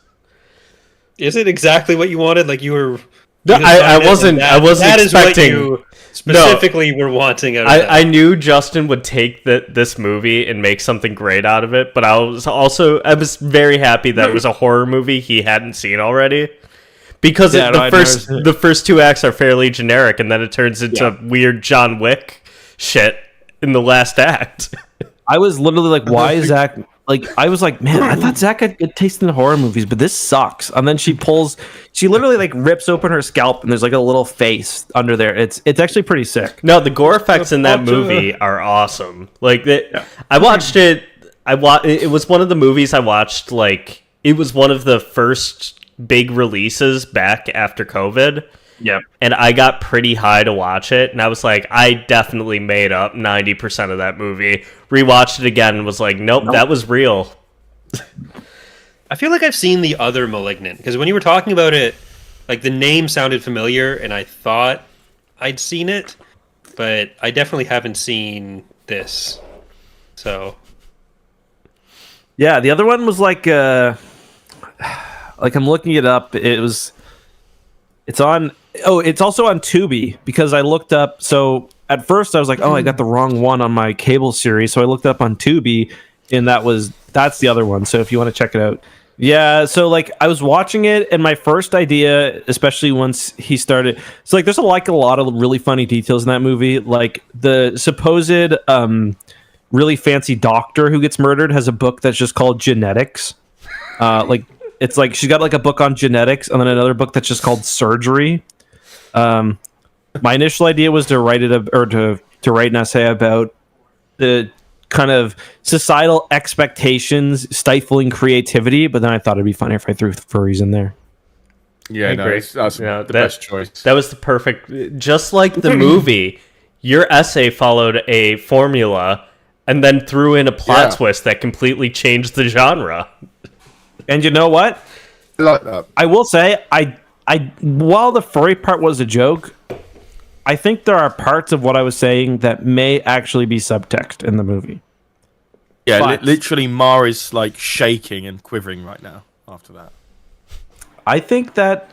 Is it exactly what you wanted? Like you were... No, I wasn't. That, I wasn't that expecting. Is what you specifically were wanting out of that. I knew Justin would take this movie and make something great out of it, but I was very happy that it was a horror movie he hadn't seen already. Because the first two acts are fairly generic, and then it turns into weird John Wick shit in the last act. I was literally like, why is Zach... Like, I was like, man, I thought Zach had good taste in horror movies, but this sucks. And then she literally like rips open her scalp, and there's like a little face under there. It's actually pretty sick. No, the gore effects in that movie are awesome. Like, I watched it. It was one of the movies I watched. Like, it was one of the first big releases back after COVID. Yeah. And I got pretty high to watch it, and I was like, I definitely made up 90% of that movie. Rewatched it again and was like, nope, that was real. I feel like I've seen the other Malignant, because when you were talking about it, like the name sounded familiar, and I thought I'd seen it, but I definitely haven't seen this. So, yeah, the other one was like I'm looking it up. It's also on Tubi, because I looked up. So at first I was like, oh, I got the wrong one on my cable series. So I looked up on Tubi, and that's the other one. So if you want to check it out, Yeah, so like I was watching it, and my first idea, especially once he started, so like there's a lot of really funny details in that movie. Like the supposed really fancy doctor who gets murdered has a book that's just called Genetics. Like it's like she's got like a book on genetics, and then another book that's just called Surgery. My initial idea was to write to write an essay about the kind of societal expectations stifling creativity, but then I thought it'd be funnier if I threw furries in there. Yeah, no, agree. that's the best choice. That was the perfect. Just like the movie, your essay followed a formula and then threw in a plot twist that completely changed the genre. And you know what? I like that. I will say, I while the furry part was a joke, I think there are parts of what I was saying that may actually be subtext in the movie. Yeah, But- literally, Mar is like shaking and quivering right now after that. I think that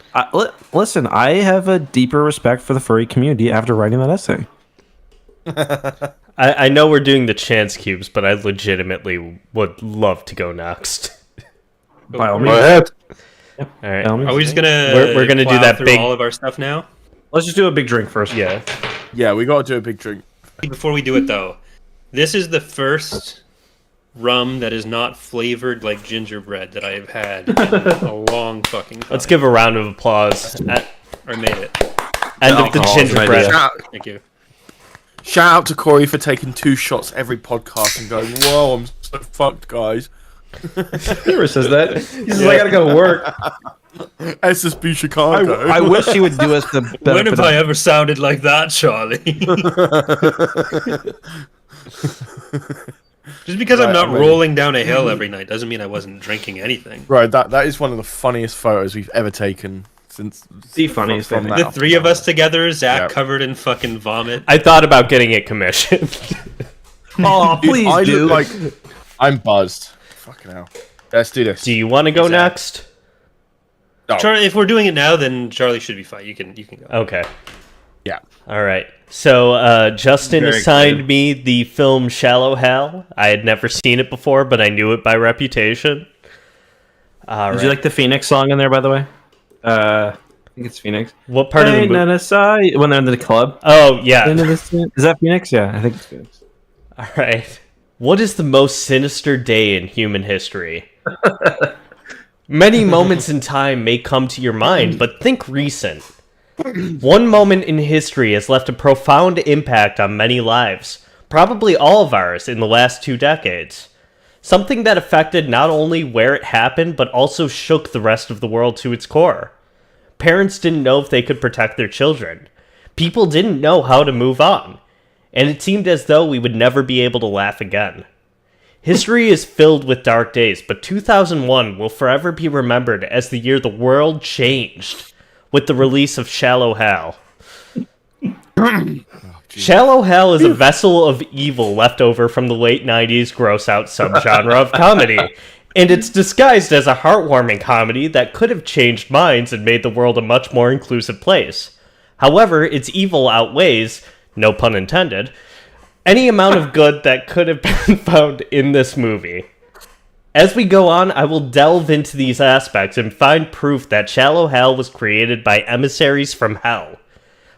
listen, I have a deeper respect for the furry community after writing that essay. I know we're doing the chance cubes, but I legitimately would love to go next. By all Go means. ahead. All right. Are we just gonna We're gonna do plow that through big- all of our stuff now? Let's just do a big drink first. Yeah. Yeah, we got to do a big drink. Before we do it though, this is the first rum that is not flavored like gingerbread that I have had in a long fucking time. Let's give a round of applause. I made it. End of the alcohol is an gingerbread. idea. Thank you. Shout out to Corey for taking 2 shots every podcast and going, "Whoa, I'm so fucked, guys." He never says that. He says, I gotta go to work. SSB Chicago. I wish he would do us the When benefit have of- I ever sounded like that, Charlie? Just because I'm Right, not I'm ready. rolling down a hill every night doesn't mean I wasn't drinking anything. Right, that is one of the funniest photos we've ever taken since The funniest from thing. that. The three of us together, Zach Yeah. covered in fucking vomit. I thought about getting it commissioned. Oh, Dude, please I do. look like I'm buzzed. Fucking hell. Let's do this. Do you want to go Exactly. next? Oh, Charlie, if we're doing it now, then Charlie should be fine. You can go. Okay. yeah. All right. So Justin Very assigned good. me the film Shallow Hal. I had never seen it before, but I knew it by reputation. All Did right. you like the Phoenix song in there, by the way? I think it's Phoenix. What part of the movie? When they're in the club. Oh, yeah. Is that Phoenix? Yeah, I think it's Phoenix. All right. What is the most sinister day in human history? Many moments in time may come to your mind, but think recent. One moment in history has left a profound impact on many lives, probably all of ours in the last 2 decades. Something that affected not only where it happened, but also shook the rest of the world to its core. Parents didn't know if they could protect their children. People didn't know how to move on. And it seemed as though we would never be able to laugh again. History is filled with dark days, but 2001 will forever be remembered as the year the world changed with the release of Shallow Hal. Shallow Hal is a vessel of evil left over from the late 90s gross-out subgenre of comedy, and it's disguised as a heartwarming comedy that could have changed minds and made the world a much more inclusive place. However, its evil outweighs, no pun intended, any amount of good that could have been found in this movie. As we go on, I will delve into these aspects and find proof that Shallow Hal was created by emissaries from hell.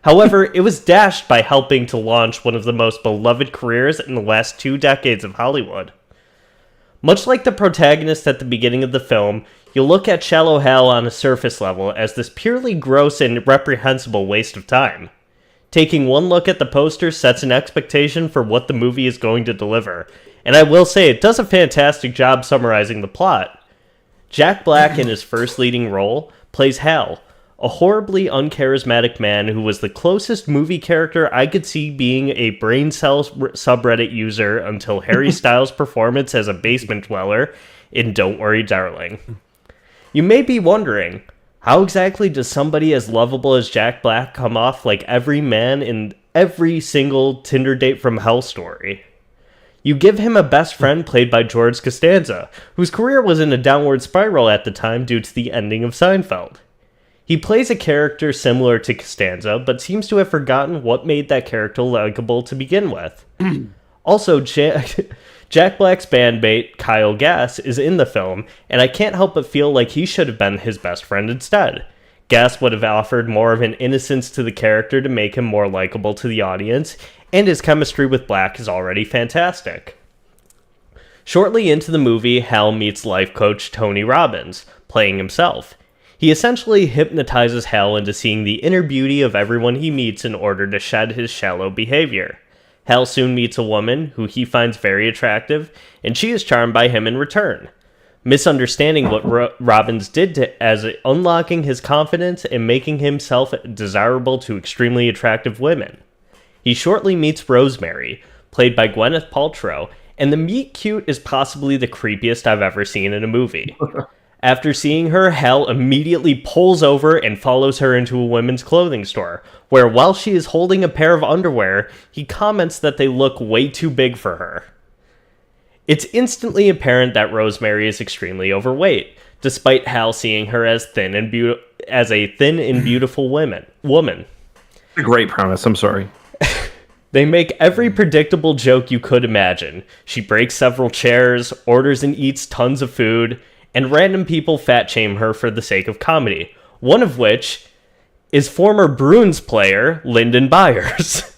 However, it was dashed by helping to launch one of the most beloved careers in the last 2 decades of Hollywood. Much like the protagonist at the beginning of the film, you'll look at Shallow Hal on a surface level as this purely gross and reprehensible waste of time. Taking one look at the poster sets an expectation for what the movie is going to deliver, and I will say it does a fantastic job summarizing the plot. Jack Black, in his first leading role, plays Hal, a horribly uncharismatic man who was the closest movie character I could see being a brain cell subreddit user until Harry Styles' performance as a basement dweller in Don't Worry Darling. You may be wondering, how exactly does somebody as lovable as Jack Black come off like every man in every single Tinder date from hell story? You give him a best friend played by George Costanza, whose career was in a downward spiral at the time due to the ending of Seinfeld. He plays a character similar to Costanza, but seems to have forgotten what made that character likable to begin with. Also, Jack Black's bandmate, Kyle Gass, is in the film, and I can't help but feel like he should have been his best friend instead. Gass would have offered more of an innocence to the character to make him more likable to the audience, and his chemistry with Black is already fantastic. Shortly into the movie, Hal meets life coach Tony Robbins, playing himself. He essentially hypnotizes Hal into seeing the inner beauty of everyone he meets in order to shed his shallow behavior. Hal soon meets a woman who he finds very attractive, and she is charmed by him in return. Misunderstanding what Robbins did as unlocking his confidence and making himself desirable to extremely attractive women. He shortly meets Rosemary, played by Gwyneth Paltrow, and the meet-cute is possibly the creepiest I've ever seen in a movie. After seeing her, Hal immediately pulls over and follows her into a women's clothing store, where while she is holding a pair of underwear, he comments that they look way too big for her. It's instantly apparent that Rosemary is extremely overweight, despite Hal seeing her as a thin and beautiful woman. A great premise, I'm sorry. They make every predictable joke you could imagine. She breaks several chairs, orders and eats tons of food, and random people fat shame her for the sake of comedy, one of which is former Bruins player Lyndon Byers.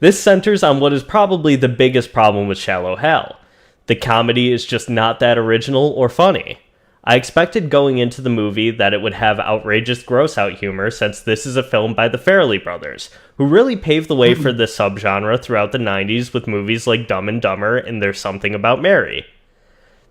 This centers on what is probably the biggest problem with Shallow Hal. The comedy is just not that original or funny. I expected going into the movie that it would have outrageous gross-out humor, since this is a film by the Farrelly brothers, who really paved the way for this subgenre throughout the 90s with movies like Dumb and Dumber and There's Something About Mary.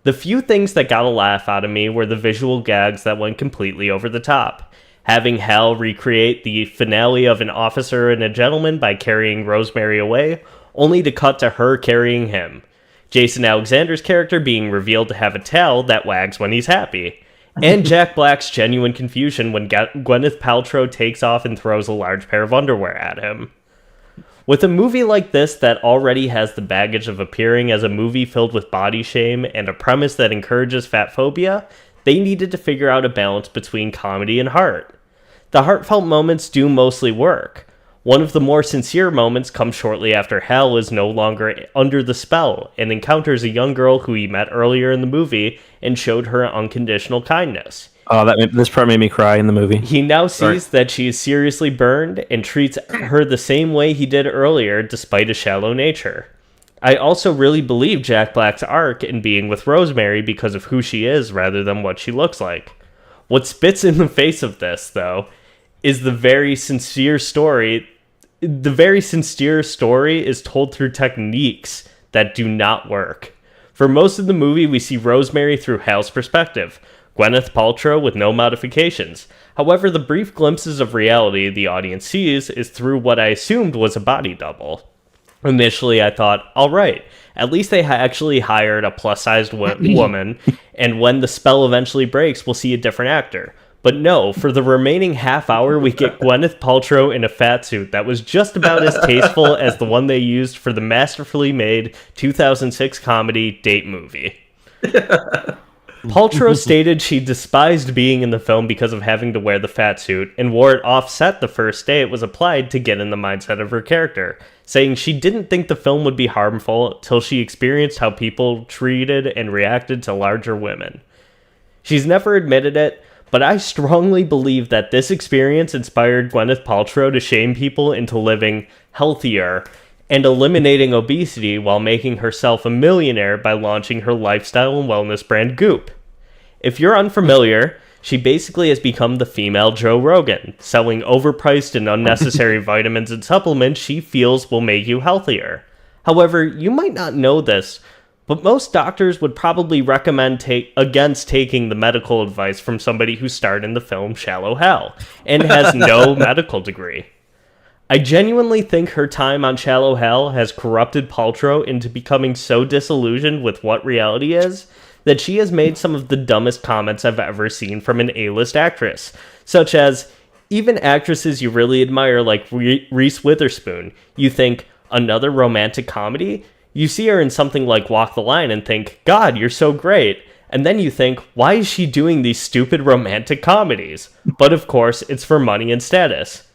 The few things that got a laugh out of me were the visual gags that went completely over the top. Having Hal recreate the finale of An Officer and a Gentleman by carrying Rosemary away, only to cut to her carrying him. Jason Alexander's character being revealed to have a tail that wags when he's happy. And Jack Black's genuine confusion when Gwyneth Paltrow takes off and throws a large pair of underwear at him. With a movie like this that already has the baggage of appearing as a movie filled with body shame and a premise that encourages fat phobia, they needed to figure out a balance between comedy and heart. The heartfelt moments do mostly work. One of the more sincere moments comes shortly after Hal is no longer under the spell and encounters a young girl who he met earlier in the movie and showed her unconditional kindness. Oh, this part made me cry in the movie. He now sees that she is seriously burned and treats her the same way he did earlier, despite a shallow nature. I also really believe Jack Black's arc in being with Rosemary because of who she is rather than what she looks like. What spits in the face of this, though, is the very sincere story. The very sincere story is told through techniques that do not work. For most of the movie, we see Rosemary through Hal's perspective, Gwyneth Paltrow with no modifications. However, the brief glimpses of reality the audience sees is through what I assumed was a body double. Initially, I thought, alright, at least they actually hired a plus-sized woman, and when the spell eventually breaks, we'll see a different actor. But no, for the remaining half hour, we get Gwyneth Paltrow in a fat suit that was just about as tasteful as the one they used for the masterfully made 2006 comedy Date Movie. Paltrow stated she despised being in the film because of having to wear the fat suit, and wore it offset the first day it was applied to get in the mindset of her character, saying she didn't think the film would be harmful till she experienced how people treated and reacted to larger women. She's never admitted it, but I strongly believe that this experience inspired Gwyneth Paltrow to shame people into living healthier and eliminating obesity while making herself a millionaire by launching her lifestyle and wellness brand Goop. If you're unfamiliar, she basically has become the female Joe Rogan, selling overpriced and unnecessary vitamins and supplements she feels will make you healthier. However, you might not know this, but most doctors would probably recommend against taking the medical advice from somebody who starred in the film Shallow Hal and has no medical degree. I genuinely think her time on Shallow Hal has corrupted Paltrow into becoming so disillusioned with what reality is that she has made some of the dumbest comments I've ever seen from an A-list actress, such as, even actresses you really admire like Reese Witherspoon, you think, another romantic comedy? You see her in something like Walk the Line and think, God, you're so great. And then you think, why is she doing these stupid romantic comedies? But of course, it's for money and status.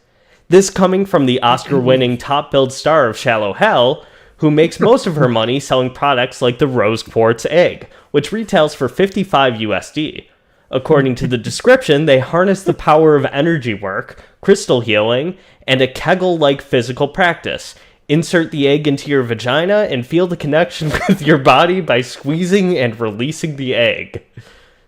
This coming from the Oscar-winning top-billed star of Shallow Hal, who makes most of her money selling products like the rose quartz egg, which retails for 55 USD. According to the description, they harness the power of energy work, crystal healing, and a Kegel-like physical practice. Insert the egg into your vagina and feel the connection with your body by squeezing and releasing the egg.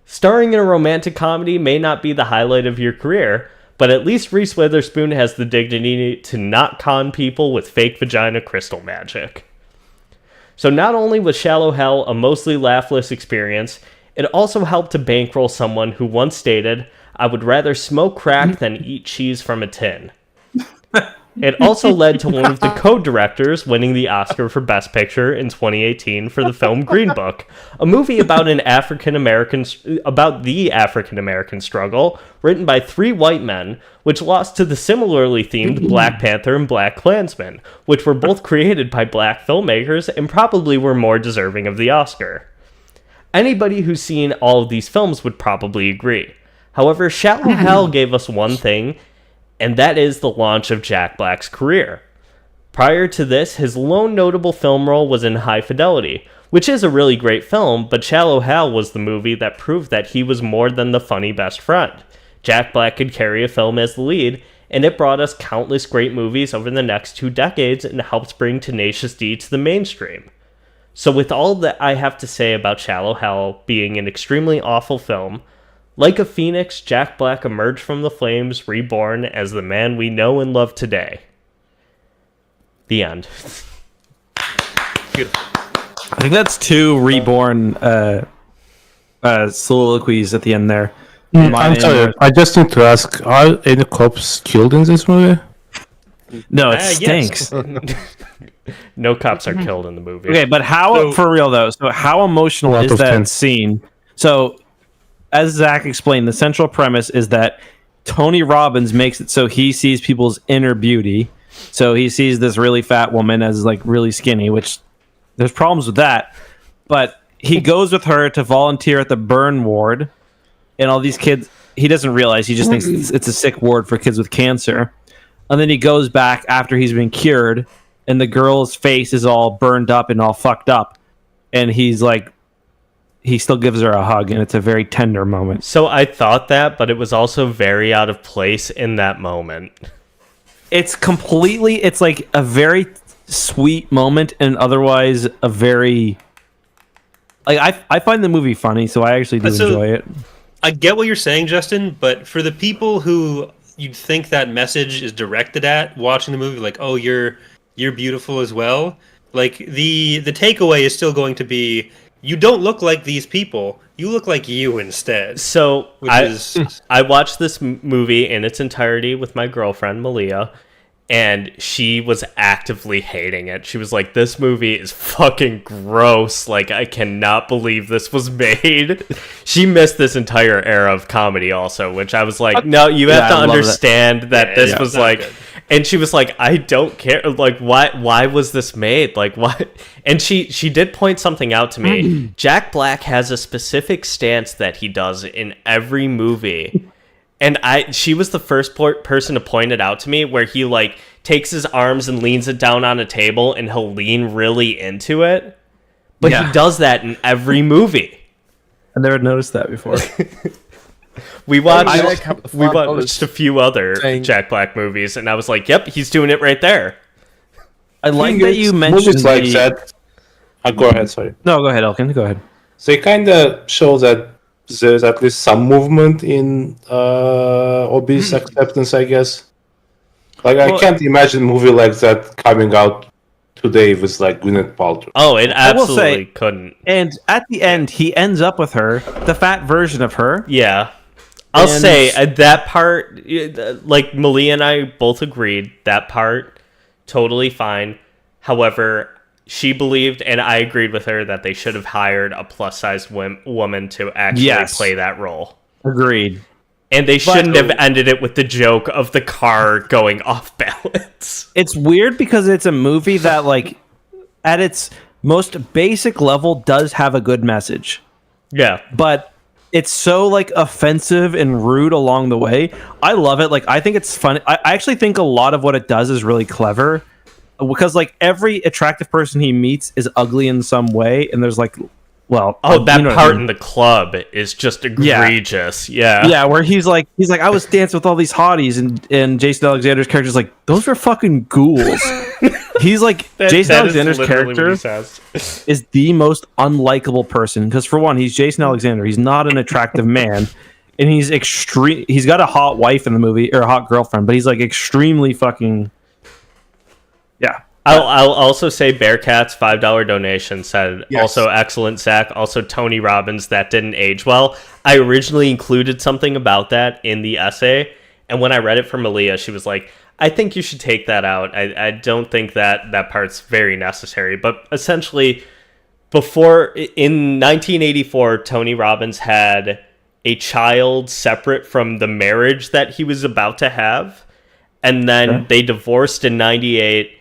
Starring in a romantic comedy may not be the highlight of your career, but at least Reese Witherspoon has the dignity to not con people with fake vagina crystal magic. So not only was Shallow Hell a mostly laughless experience, it also helped to bankroll someone who once stated, "I would rather smoke crack than eat cheese from a tin." It also led to one of the co-directors winning the Oscar for Best Picture in 2018 for the film Green Book, a movie about the African American struggle, written by 3 white men, which lost to the similarly themed Black Panther and Black Klansman, which were both created by black filmmakers and probably were more deserving of the Oscar. Anybody who's seen all of these films would probably agree. However, Shallow Hell gave us one thing, and that is the launch of Jack Black's career. Prior to this, his lone notable film role was in High Fidelity, which is a really great film, but Shallow Hell was the movie that proved that he was more than the funny best friend. Jack Black could carry a film as the lead, and it brought us countless great movies over the next 2 decades and helped bring Tenacious D to the mainstream. So with all that I have to say about Shallow Hell being an extremely awful film, like a phoenix, Jack Black emerged from the flames, reborn as the man we know and love today. The end. Beautiful. I think that's 2 reborn soliloquies at the end there. I'm sorry, I just need to ask, are any cops killed in this movie? No, it stinks. Yes. No cops are killed in the movie. Okay, but for real though, so how emotional is that scene? So, as Zach explained, the central premise is that Tony Robbins makes it so he sees people's inner beauty. So he sees this really fat woman as like really skinny, which there's problems with that. But he goes with her to volunteer at the burn ward, and all these kids, he doesn't realize, he just thinks it's a sick ward for kids with cancer. And then he goes back after he's been cured, and the girl's face is all burned up and all fucked up. And he's like, he still gives her a hug, and it's a very tender moment. So I thought that, but it was also very out of place in that moment. It's like a very sweet moment, and otherwise a very... Like, I find the movie funny, so I actually do enjoy it. I get what you're saying, Justin, but for the people who you'd think that message is directed at watching the movie, like, oh, you're beautiful as well, like, the takeaway is still going to be, you don't look like these people. You look like you instead. So I watched this movie in its entirety with my girlfriend, Malia, and she was actively hating it. She was like, this movie is fucking gross. Like, I cannot believe this was made. She missed this entire era of comedy also, which I was like, no, you have to understand that this was like... Good. And she was like, I don't care. Like, why was this made? Like, why? And she did point something out to me. Jack Black has a specific stance that he does in every movie. And she was the first person to point it out to me, where he, like, takes his arms and leans it down on a table, and he'll lean really into it. But he does that in every movie. I never noticed that before. We watched a few other Jack Black movies, and I was like, "Yep, he's doing it right there." I like that you mentioned movies like that. Go ahead, sorry. No, go ahead, Elkin. Go ahead. They kind of show that there's at least some movement in obese acceptance, I guess. Like, I can't imagine a movie like that coming out today with like Gwyneth Paltrow. Oh, it absolutely couldn't. And at the end, he ends up with her, the fat version of her. Yeah. I'll say that part, like Malia and I both agreed, that part, totally fine. However, she believed, and I agreed with her, that they should have hired a plus-sized woman to actually play that role. Agreed. And they shouldn't have ended it with the joke of the car going off balance. It's weird because it's a movie that, like, at its most basic level, does have a good message. Yeah. But it's so, like, offensive and rude along the way. I love it. Like, I think it's funny. I actually think a lot of what it does is really clever. because like every attractive person he meets is ugly in some way, and there's like, well, that you know what part I mean? in the club is just egregious. Yeah, where he's like, I was dancing with all these hotties, and Jason Alexander's character's like, those are fucking ghouls. He's like, Jason That is Alexander's literally what character he says. is the most unlikable person because for one, he's Jason Alexander. He's not an attractive man, and he's extreme. He's got a hot wife in the movie or a hot girlfriend, but he's like extremely fucking. Yeah. I'll also say Bearcat's $5 donation said Yes. also excellent, Zach. Also Tony Robbins, that didn't age well. I originally included something about that in the essay, and when I read it from Malia, she was like, I think you should take that out. I don't think that part's very necessary. But essentially, in 1984, Tony Robbins had a child separate from the marriage that he was about to have, and then they divorced in 98.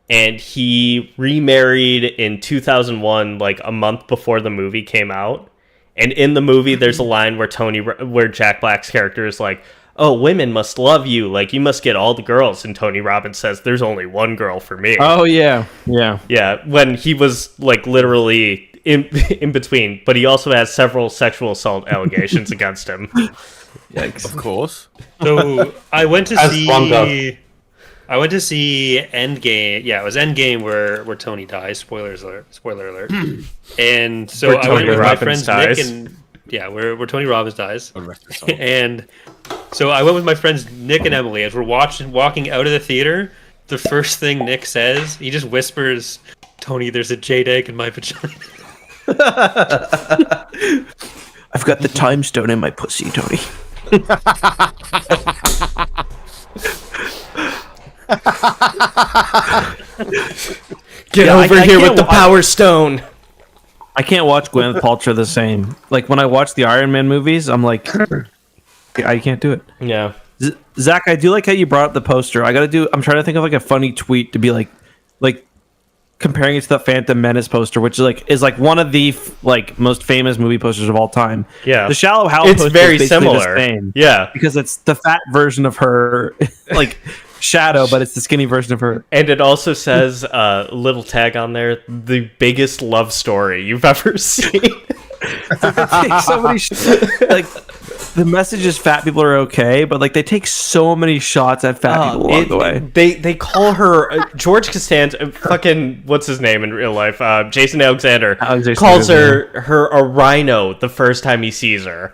And he remarried in 2001, like a month before the movie came out. And in the movie, there's a line where Jack Black's character is like, "Oh, women must love you. Like, you must get all the girls." And Tony Robbins says, "There's only one girl for me." Oh yeah. Yeah, when he was like literally in between. But he also has several sexual assault allegations against him. Yikes. Of course. So I went to As one does. see. I went to see Endgame. Yeah, it was Endgame where Tony dies. Spoiler alert. And so Where I went Tony with my Robbins friends Nick dies. and where Tony Robbins dies. God rest his soul. And so I went with my friends Nick and Emily as we're walking out of the theater. The first thing Nick says, he just whispers, "Tony, there's a jade egg in my vagina." I've got the time stone in my pussy, Tony. Get Yeah, over I here can't with the Power Stone. I can't watch Gwyneth Paltrow the same. Like when I watch the Iron Man movies, I'm like, I can't do it. Yeah. Zach, I do like how you brought up the poster. I'm trying to think of like a funny tweet to be like comparing it to the Phantom Menace poster, which is like one of the like most famous movie posters of all time. Yeah. The Shallow Hal It's poster very is basically similar. the same. Yeah. Because it's the fat version of her, like Shadow, but it's the skinny version of her. And it also says a little tag on there, the biggest love story you've ever seen. So many like the message is fat people are okay, but like they take so many shots at fat people along the way. They call her George Costanza, fucking what's his name in real life? Jason Alexander calls her a rhino the first time he sees her.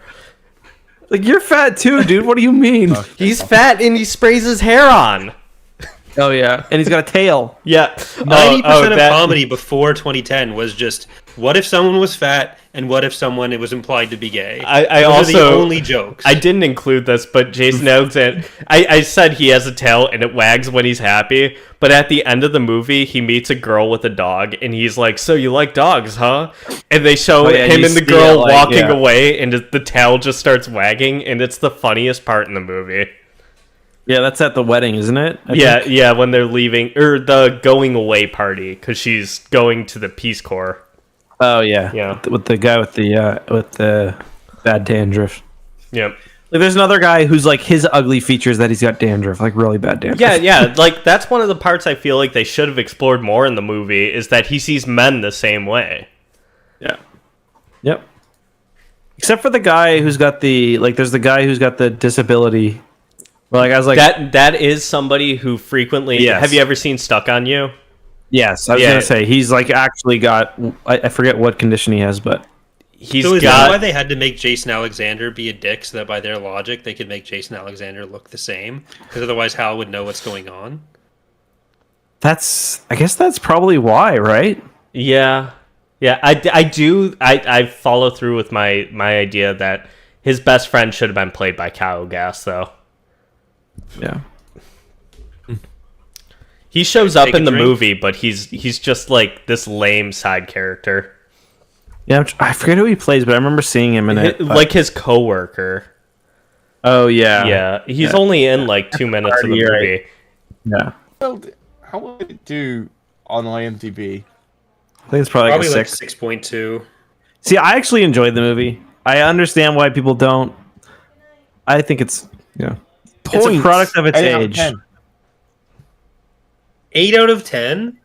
Like you're fat too, dude. What do you mean? He's fat and he sprays his hair on. Oh yeah, and he's got a tail. Yeah, 90% of comedy before 2010 was just, what if someone was fat and what if someone was implied to be gay? I Those also are the only jokes. I didn't include this, but Jason Alexander. I said he has a tail and it wags when he's happy. But at the end of the movie, he meets a girl with a dog, and he's like, "So you like dogs, huh?" And they show him and the girl walking away, and the tail just starts wagging, and it's the funniest part in the movie. Yeah, that's at the wedding, isn't it? I think. Yeah, when they're leaving, or the going away party, because she's going to the Peace Corps. Oh yeah, Yeah. with the guy with the bad dandruff. Yep. Like, there's another guy who's like his ugly features that he's got dandruff, like really bad dandruff. Yeah, like that's one of the parts I feel like they should have explored more in the movie, is that he sees men the same way. Yeah. Yep. Except for the guy who's got there's the guy who's got the disability. Well, like I was like that is somebody who frequently. Yes. Have you ever seen Stuck on You? yes, I was gonna say he's like actually got I forget what condition he has, but He's so is got. that why they had to make Jason Alexander be a dick, so that by their logic they could make Jason Alexander look the same? Because otherwise Hal would know what's going on. I guess that's probably why, right? Yeah. I follow through with my idea that his best friend should have been played by Kyle Gass, though. Yeah. He shows up Take a in the drink. movie, but he's just like this lame side character, Yeah, I forget who he plays, but I remember seeing him in it. like his coworker. Oh yeah, Yeah, he's only in like 2 minutes of the You're movie. right. Yeah. Well, how will it do on IMDb? I think it's probably, Probably like a like 6. 6.2. See, I actually enjoyed the movie. I understand why people don't. I think it's it's a product of its 8 out of age. 10. 8 out of 10.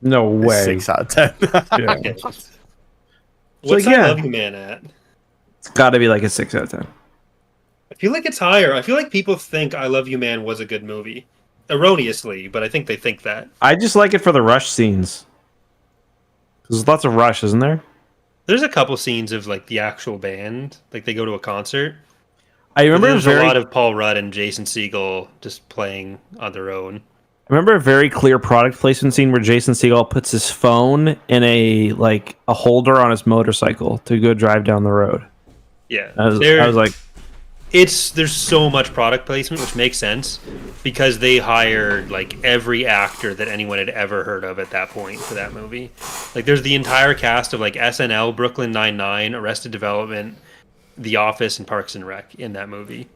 No way. 6 out of 10. Yeah. Okay. like, What's yeah. I Love You Man at? It's got to be like a 6 out of 10. I feel like it's higher. I feel like people think I Love You Man was a good movie. Erroneously, but I think they think that. I just like it for the rush scenes. There's lots of rush, isn't there? There's a couple scenes of like the actual band, like they go to a concert. I remember There's a lot of Paul Rudd and Jason Segel just playing on their own. I remember a very clear product placement scene where Jason Segel puts his phone in a holder on his motorcycle to go drive down the road. Yeah, I was like, there's so much product placement, which makes sense because they hired like every actor that anyone had ever heard of at that point for that movie. Like, there's the entire cast of like SNL, Brooklyn Nine-Nine, Arrested Development, The Office, and Parks and Rec in that movie.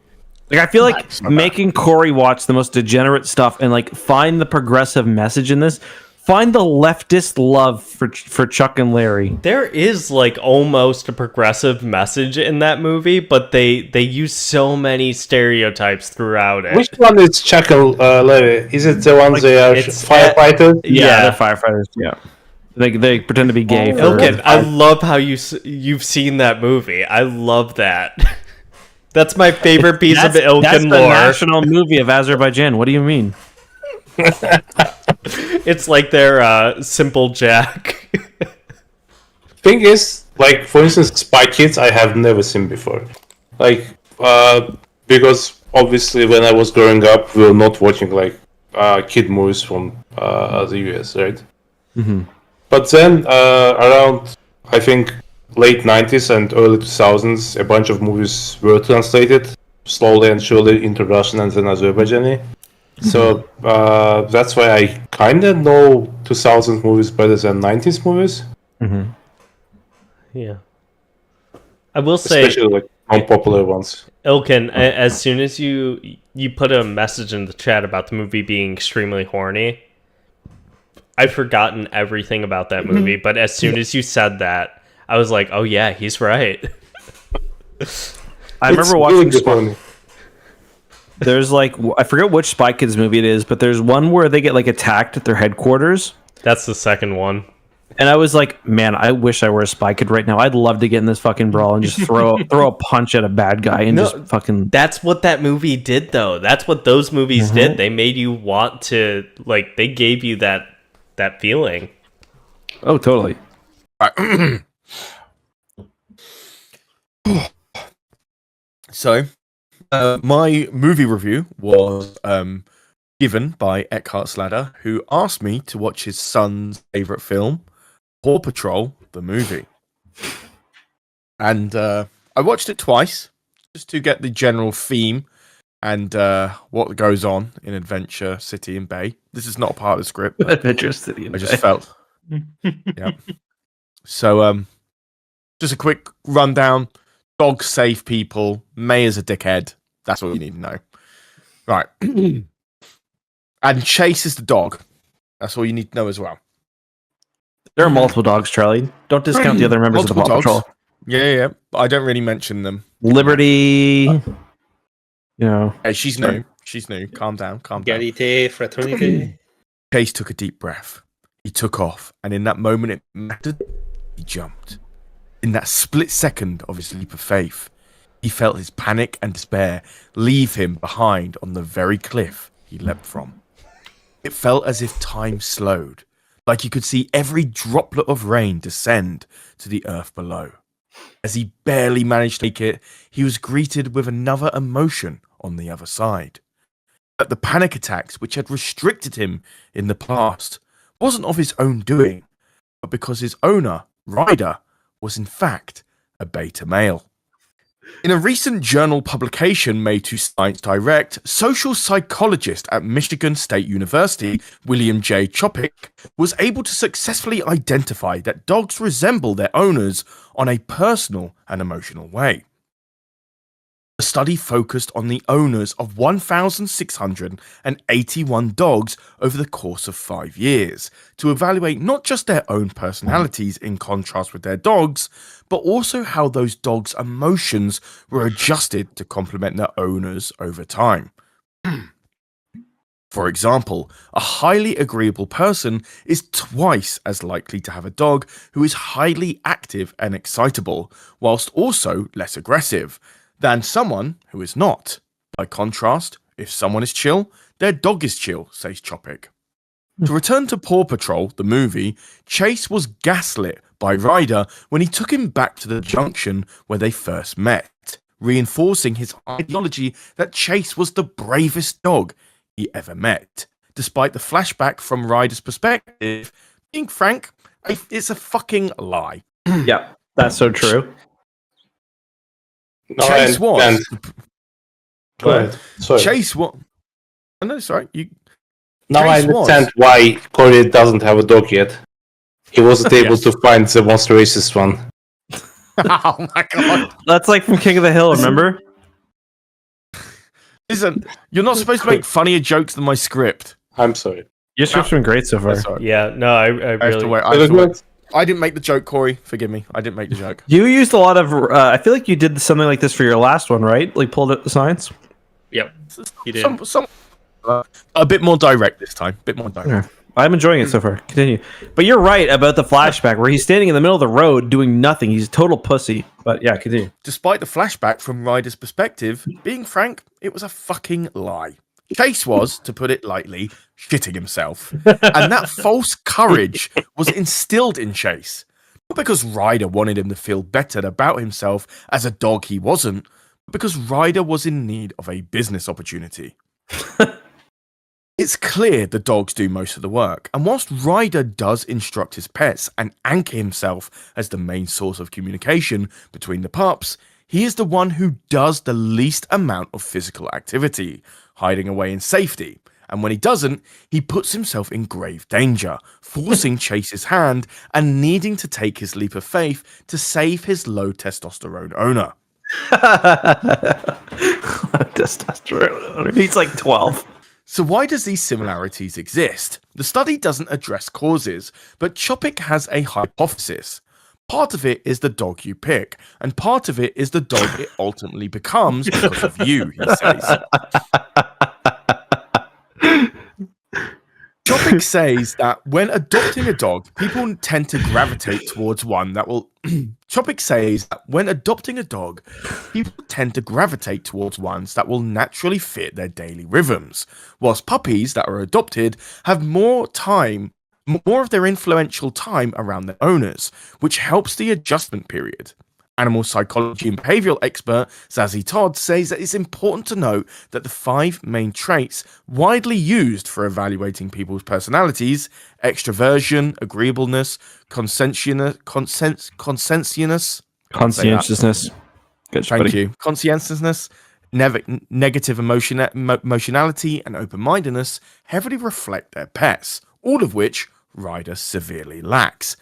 I feel like making Corey watch the most degenerate stuff and like find the progressive message in this. Find the leftist love for Chuck and Larry. There is like almost a progressive message in that movie, but they use so many stereotypes throughout it. Which one is Chuck and Larry? Is it the ones they are firefighters? Yeah, they're firefighters. Yeah, they pretend to be gay. Okay, I love how you've seen that movie. I love that. That's my favorite piece of Ilkin that's the lore. national movie of Azerbaijan. What do you mean? It's like their Simple Jack. Thing is, like, for instance, Spy Kids I have never seen before. Like, because obviously when I was growing up, we were not watching like kid movies from the US, right? Mm-hmm. But then around, I think, late 90s and early 2000s, a bunch of movies were translated slowly and surely into Russian and then Azerbaijani. So that's why I kind of know 2000 movies better than 90s movies. Mm-hmm. Yeah. I will say, especially like unpopular ones. Ilkin, as soon as you put a message in the chat about the movie being extremely horny, I've forgotten everything about that movie, but as soon as you said that, I was like, oh yeah, he's right. I remember watching really There's like, I forget which Spy Kids movie it is, but there's one where they get like attacked at their headquarters. That's the second one. And I was like, man, I wish I were a Spy Kid right now. I'd love to get in this fucking brawl and just throw a punch at a bad guy and just fucking. That's what that movie did, though. That's what those movies did. They made you want to, like, they gave you that feeling. Oh, totally. So, my movie review was given by Eckhart Sladder, who asked me to watch his son's favorite film, Paw Patrol, the movie. And I watched it twice, just to get the general theme and what goes on in Adventure City and Bay. This is not a part of the script. Adventure City and I just felt. Yeah. So, just a quick rundown. Dogs save people. Mayor's a dickhead. That's all you need to know. Right. And Chase is the dog. That's all you need to know as well. There are multiple dogs, Charlie. Don't discount the other members of the Paw Patrol. Yeah. But I don't really mention them. Liberty. You know. Hey, she's new. She's new. Calm down. Egalité, fraternité. Chase took a deep breath. He took off. And in that moment it mattered, he jumped. In that split second of his leap of faith, he felt his panic and despair leave him behind on the very cliff he leapt from. It felt as if time slowed, like he could see every droplet of rain descend to the earth below. As he barely managed to make it, he was greeted with another emotion on the other side. That the panic attacks which had restricted him in the past wasn't of his own doing, but because his owner, Ryder, was in fact a beta male. In a recent journal publication made to Science Direct, social psychologist at Michigan State University, William J. Chopik, was able to successfully identify that dogs resemble their owners on a personal and emotional way. The study focused on the owners of 1,681 dogs over the course of 5 years to evaluate not just their own personalities in contrast with their dogs, but also how those dogs' emotions were adjusted to complement their owners over time. For example, a highly agreeable person is twice as likely to have a dog who is highly active and excitable, whilst also less aggressive, than someone who is not. By contrast, if someone is chill, their dog is chill, says Chopik. To return to Paw Patrol, the movie, Chase was gaslit by Ryder when he took him back to the junction where they first met, reinforcing his ideology that Chase was the bravest dog he ever met. Despite the flashback from Ryder's perspective, being frank, it's a fucking lie. Yeah, that's so true. No, Chase was. Go ahead. Sorry. Chase was. Oh, no, sorry. Now I Chase was. understand why Corey doesn't have a dog yet. He wasn't able to find the most racist one. Oh my god. That's like from King of the Hill, remember? Listen, you're not supposed to make funnier jokes than my script. I'm sorry. Your script's been great so far. Sorry. Yeah, no, I I have really. to wait. I have to wait. I didn't make the joke, Corey. Forgive me. I didn't make the joke. You used a lot of. I feel like you did something like this for your last one, right? Like pulled up the signs. Yep, you did. A bit more direct this time. A bit more direct. Yeah. I'm enjoying it so far. Continue. But you're right about the flashback where he's standing in the middle of the road doing nothing. He's a total pussy. But yeah, continue. Despite the flashback from Ryder's perspective, being frank, it was a fucking lie. Chase was, to put it lightly, shitting himself. And that false courage was instilled in Chase. Not because Ryder wanted him to feel better about himself as a dog he wasn't, but because Ryder was in need of a business opportunity. It's clear the dogs do most of the work, and whilst Ryder does instruct his pets and anchor himself as the main source of communication between the pups, he is the one who does the least amount of physical activity, hiding away in safety, and when he doesn't, he puts himself in grave danger, forcing Chase's hand and needing to take his leap of faith to save his low testosterone owner. Testosterone. He's like 12. So why does these similarities exist? The study doesn't address causes, but Chopik has a hypothesis. Part of it is the dog you pick, and part of it is the dog it ultimately becomes because of you, he says. Chopik says that when adopting a dog, people tend to gravitate towards one that will... Chopik says that when adopting a dog, people tend to gravitate towards ones that will naturally fit their daily rhythms, whilst puppies that are adopted have more of their influential time around their owners, which helps the adjustment period. Animal psychology and behavioral expert Zazie Todd says that it's important to note that the 5 main traits widely used for evaluating people's personalities, extroversion, agreeableness, conscientiousness. Good, Thank buddy. you. Conscientiousness, negative emotionality, and open-mindedness heavily reflect their pets, all of which Ryder severely lacks.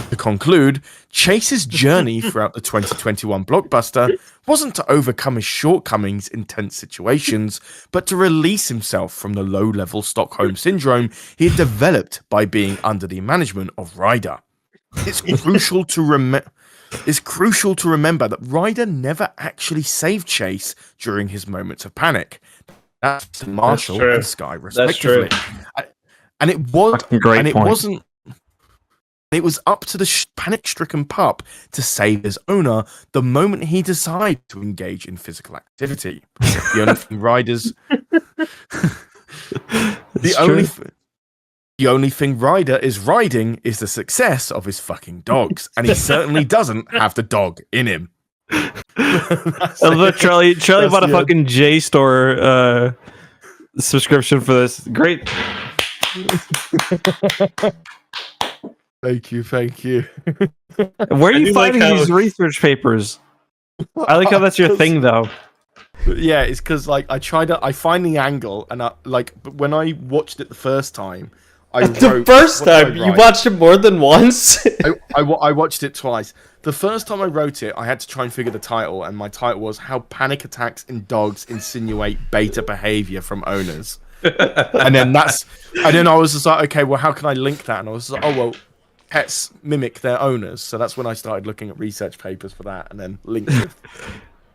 To conclude, Chase's journey throughout the 2021 blockbuster wasn't to overcome his shortcomings in tense situations, but to release himself from the low-level Stockholm syndrome he had developed by being under the management of Ryder. It's crucial to remember that Ryder never actually saved Chase during his moments of panic. That's to Marshall and Sky, respectively. And it was, Great and point. it wasn't. It was up to the panic-stricken pup to save his owner the moment he decided to engage in physical activity. The only thing Ryder's the only thing Ryder is riding is the success of his fucking dogs, and he certainly doesn't have the dog in him. Look, Charlie bought a fucking JSTOR subscription for this. Great. Thank you. Where are you do finding like how- these research papers? I like how that's your thing, though. Yeah, it's because like I find the angle, and but when I watched it the first time, The first time you watched it more than once. I watched it twice. The first time I wrote it, I had to try and figure the title, and my title was "How Panic Attacks in Dogs Insinuate Beta Behavior from Owners." and then I was just like, okay, well, how can I link that? And I was like, oh well, pets mimic their owners, so that's when I started looking at research papers for that, and then linked it.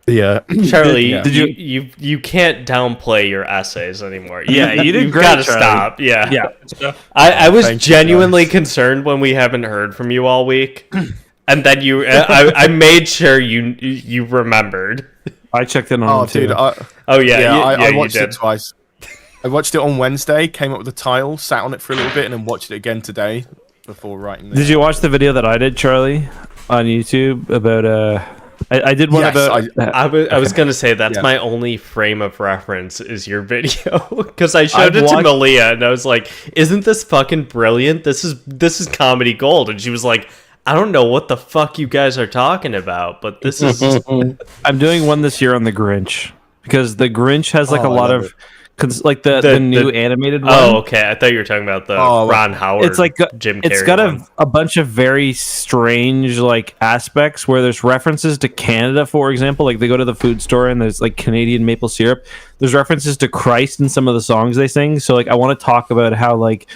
Yeah. Charlie, Yeah. you can't downplay your essays anymore. Yeah, you did You've great, got to Charlie. stop. Yeah. Yeah. I was Thank you, genuinely guys. concerned when we haven't heard from you all week, and then I made sure you remembered. I checked in on Oh, him too. dude. Oh yeah, I you watched did. it twice. I watched it on Wednesday, came up with the title, sat on it for a little bit, and then watched it again today before writing this. Did you watch the video that I did, Charlie, on YouTube about I did one Yes, about. I was gonna say that's Yeah. my only frame of reference is your video because I showed I've it to watched- Malia and I was like, "Isn't this fucking brilliant? This is comedy gold." And she was like, "I don't know what the fuck you guys are talking about, but this is." I'm doing one this year on the Grinch because the Grinch has like Oh, a I lot love of, like the new animated one. Oh, okay. I thought you were talking about the Oh, Ron Howard. It's like Jim Carrey. it's got one. a bunch of very strange like aspects where there's references to Canada, for example. Like they go to the food store and there's like Canadian maple syrup. There's references to Christ in some of the songs they sing. So like I want to talk about how like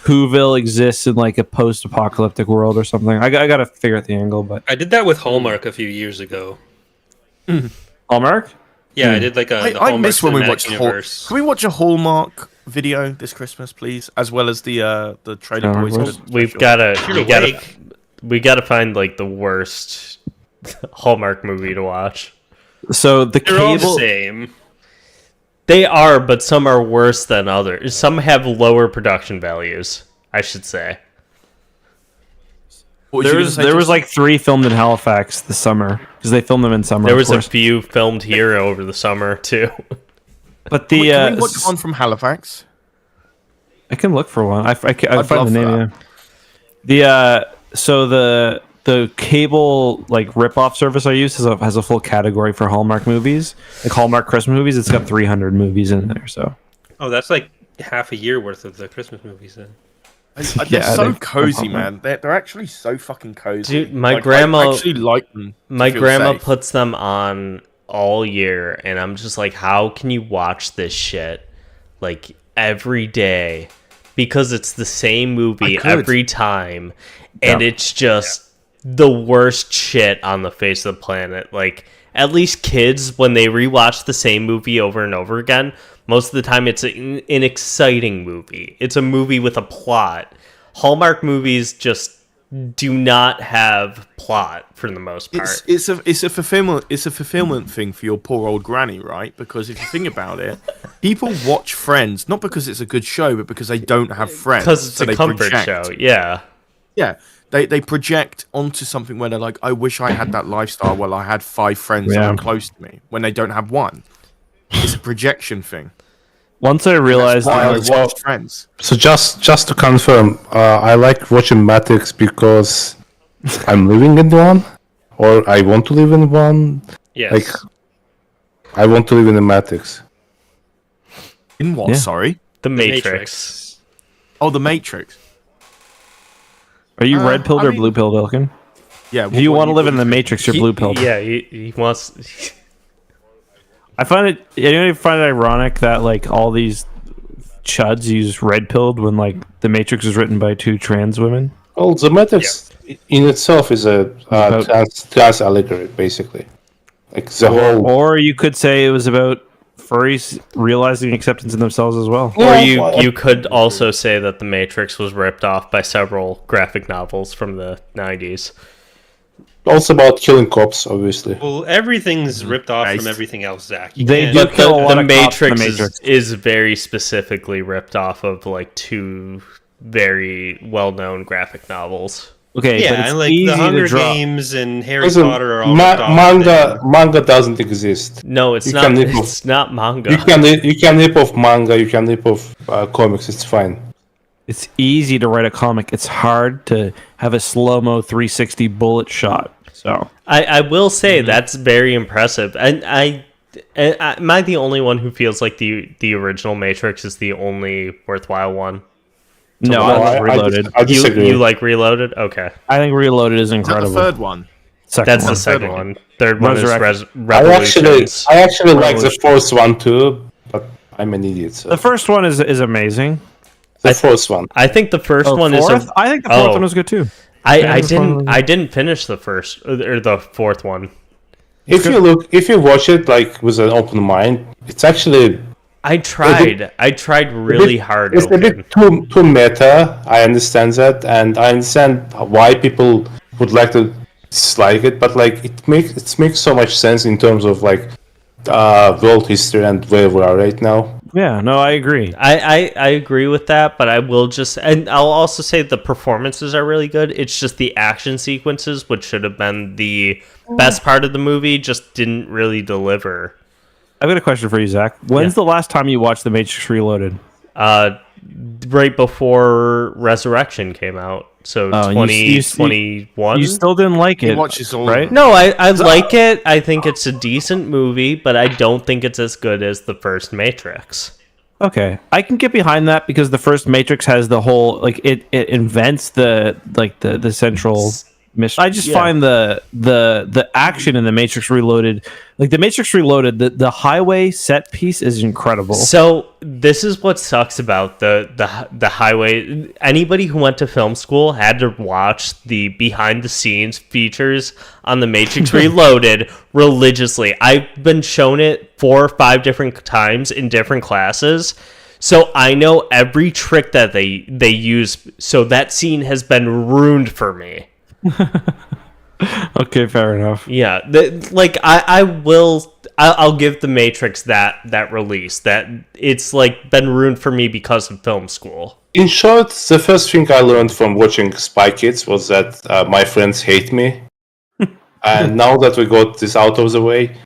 Whoville exists in like a post-apocalyptic world or something. I got to figure out the angle, but I did that with Hallmark a few years ago. Hallmark. Yeah, I did like the I Hallmark miss when we Cinematic watched Universe. Can we watch a Hallmark video this Christmas, please, as well as the Trailer Star Boys? Wars. special? We gotta find like the worst Hallmark movie to watch. So the They're all the cable. same. They are, but some are worse than others. Some have lower production values, I should say. What was you gonna say, There was Justin? like 3 filmed in Halifax this summer because they filmed them in summer. There of was a course. few filmed here over the summer too. But the Can we watch one from Halifax? I can look for one. I I'd find the love name. that. Yeah. So the cable like rip-off service I use has a full category for Hallmark movies, like Hallmark Christmas movies. It's got 300 movies in there. So Oh, that's like half a year worth of the Christmas movies then. They're Yeah, so they- cozy, man. They're actually so fucking cozy. Dude, my Like, grandma- I actually like them. to My feel grandma safe. puts them on all year, and I'm just like, how can you watch this shit like every day? Because it's the same movie I could. every time, and Yeah. it's just the worst shit on the face of the planet. Like, at least kids, when they rewatch the same movie over and over again, most of the time it's an exciting movie. It's a movie with a plot. Hallmark movies just do not have plot for the most part. It's a fulfillment thing for your poor old granny, right? Because if you think about it, people watch Friends not because it's a good show, but because they don't have friends. Because it's so a they comfort project. show, yeah. Yeah, they project onto something where they're like, I wish I had that lifestyle. Well, I had 5 friends that Yeah. were close to me when they don't have one. It's a projection thing. once I That's realized why I that, watch Friends. So just to confirm, I like watching Matrix because I'm living in one, or I want to live in one. Yes. Like, I want to live in the Matrix. In what? Yeah. Sorry. The The Matrix. Oh, The Matrix. are you red pilled I or mean- blue pilled, Elkin? Yeah. If you want to live in the Matrix, you're blue pilled. Yeah, he wants. I find it. Anybody find it ironic that like all these chuds use red pilled when like the Matrix was written by 2 trans women? Well, the Matrix in itself is a trans allegory, basically. Like the whole. Or you could say it was about furries realizing acceptance in themselves as well. Or you could also say that the Matrix was ripped off by several graphic novels from the 90s. Also about killing cops, obviously. Well, everything's ripped off Nice. from everything else, Zach. You They can't- do But kill a lot the of cops in Matrix, the Matrix. is very specifically ripped off of like 2 very well-known graphic novels. Okay, but yeah, it's and like easy the Hunger to draw. Games and Harry Listen, Potter are all ripped off. manga doesn't exist. No, it's You not. can rip off- It's not manga. You can rip off manga, you can rip off comics. It's fine. It's easy to write a comic. It's hard to have a slow mo 360 bullet shot. So I will say that's very impressive, and am I the only one who feels like the original Matrix is the only worthwhile one? no, I love Reloaded. I disagree. You like Reloaded? Okay, I think Reloaded is Is that incredible. the third one? Second that's one. the second one. Third one is Resurrection. Revolutions. I actually like the fourth one too, but I'm an idiot. So. The first one is amazing. The fourth one. I think the first one is. Fourth? I think the fourth one was good too. I Yeah, the fourth one was- didn't finish the first or the fourth one. if you watch it like with an open mind, it's actually I tried really hard. it's a bit too meta. I understand that, and I understand why people would like to dislike it. But like, it makes so much sense in terms of like world history and where we are right now. Yeah, no, I agree. I agree with that, but I will just, and I'll also say the performances are really good. It's just the action sequences, which should have been the best part of the movie, just didn't really deliver. I've got a question for you, Zach. When's the last time you watched The Matrix Reloaded? Right before Resurrection came out, so 2021. You still didn't like it, He watches all right? No, I like it. I think it's a decent movie, but I don't think it's as good as the first Matrix. Okay, I can get behind that because the first Matrix has the whole like it invents the central mission. I just find the action in the Matrix Reloaded, like the Matrix Reloaded, the highway set piece is incredible. So this is what sucks about the highway. Anybody who went to film school had to watch the behind the scenes features on the Matrix Reloaded religiously. I've been shown it 4 or 5 different times in different classes. So I know every trick that they use. So that scene has been ruined for me. Okay, fair enough. Yeah, I'll give the Matrix that release, that it's like been ruined for me because of film school. In short, the first thing I learned from watching Spy Kids was that my friends hate me. And now that we got this out of the way,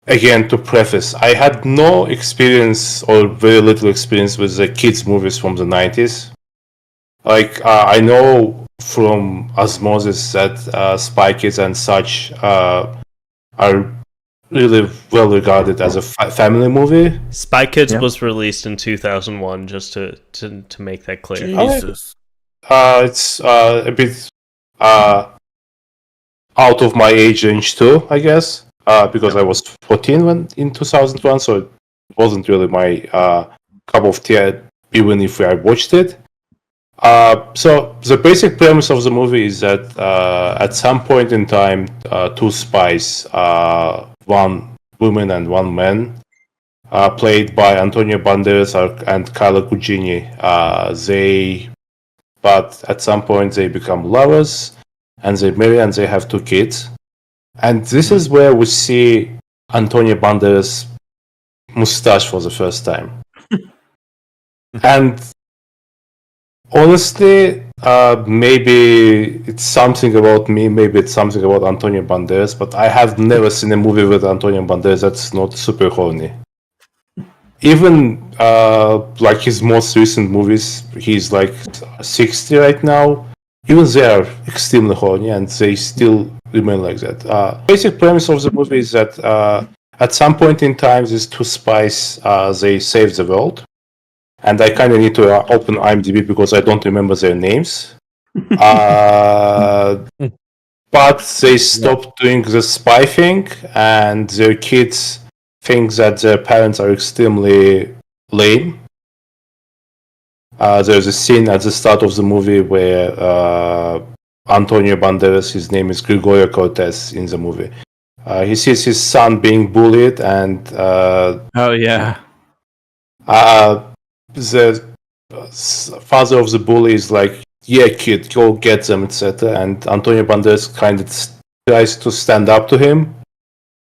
again, to preface, I had no experience or very little experience with the kids' movies from the 90s. Like, I know from osmosis that Spy Kids and such are really well regarded as a family movie. Spy Kids was released in 2001, just to make that clear. Jesus. It's a bit out of my age range too, I guess, because I was 14 in 2001, so it wasn't really my cup of tea, even if I watched it. So the basic premise of the movie is that at some point in time, 2 spies, 1 woman and 1 man, played by Antonio Banderas and Carla Gugini, but at some point they become lovers, and they marry and they have 2 kids. And this is where we see Antonio Banderas' mustache for the first time. And honestly, maybe it's something about me, maybe it's something about Antonio Banderas, but I have never seen a movie with Antonio Banderas that's not super horny. Even like his most recent movies, he's like 60 right now. Even they are extremely horny, and they still remain like that. Basic premise of the movie is that at some point in time, these 2 spies they save the world. And I kind of need to open IMDb because I don't remember their names. But they stopped doing the spy thing, and their kids think that their parents are extremely lame. There's a scene at the start of the movie where Antonio Banderas, his name is Gregorio Cortez in the movie. He sees his son being bullied, and the father of the bully is like, "Yeah, kid, go get them," etc. And Antonio Banderas kind of tries to stand up to him,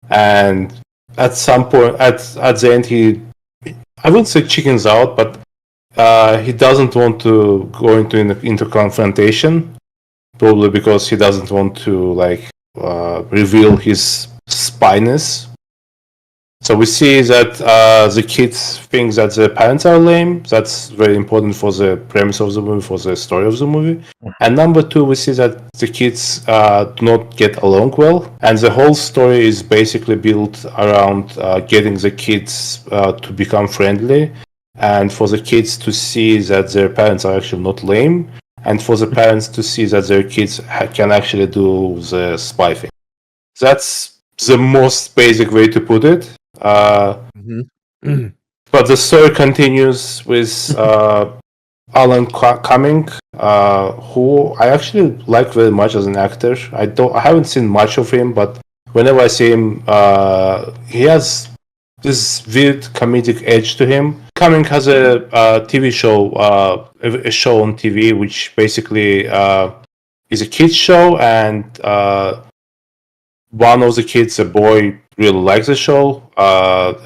and at some point, at the end, I wouldn't say chickens out, but he doesn't want to go into confrontation, probably because he doesn't want to reveal his spyness. So we see that the kids think that the parents are lame. That's very important for the premise of the movie, for the story of the movie. And number 2, we see that the kids do not get along well. And the whole story is basically built around getting the kids to become friendly, and for the kids to see that their parents are actually not lame, and for the parents to see that their kids can actually do the spy thing. That's the most basic way to put it. But the story continues with Alan Cumming, who I actually like very much as an actor. I haven't seen much of him, but whenever I see him, he has this weird comedic edge to him. Cumming has a TV show, a show on TV, which basically is a kids show, and one of the kids, a boy, really likes the show,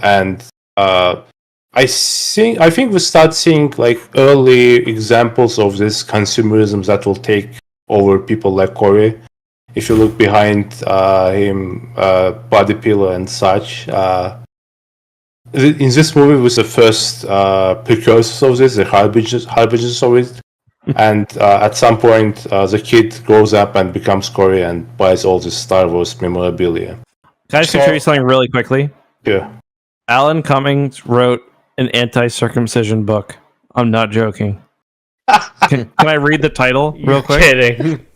and I think we start seeing like early examples of this consumerism that will take over people like Corey. If you look behind him, Body Pillow and such, in this movie was the first precursors of this, the harbingers of it. And at some point, the kid grows up and becomes Corey and buys all this Star Wars memorabilia. Can I just show you something really quickly? Yeah. Alan Cummings wrote an anti-circumcision book. I'm not joking. Can I read the title real quick? Kidding.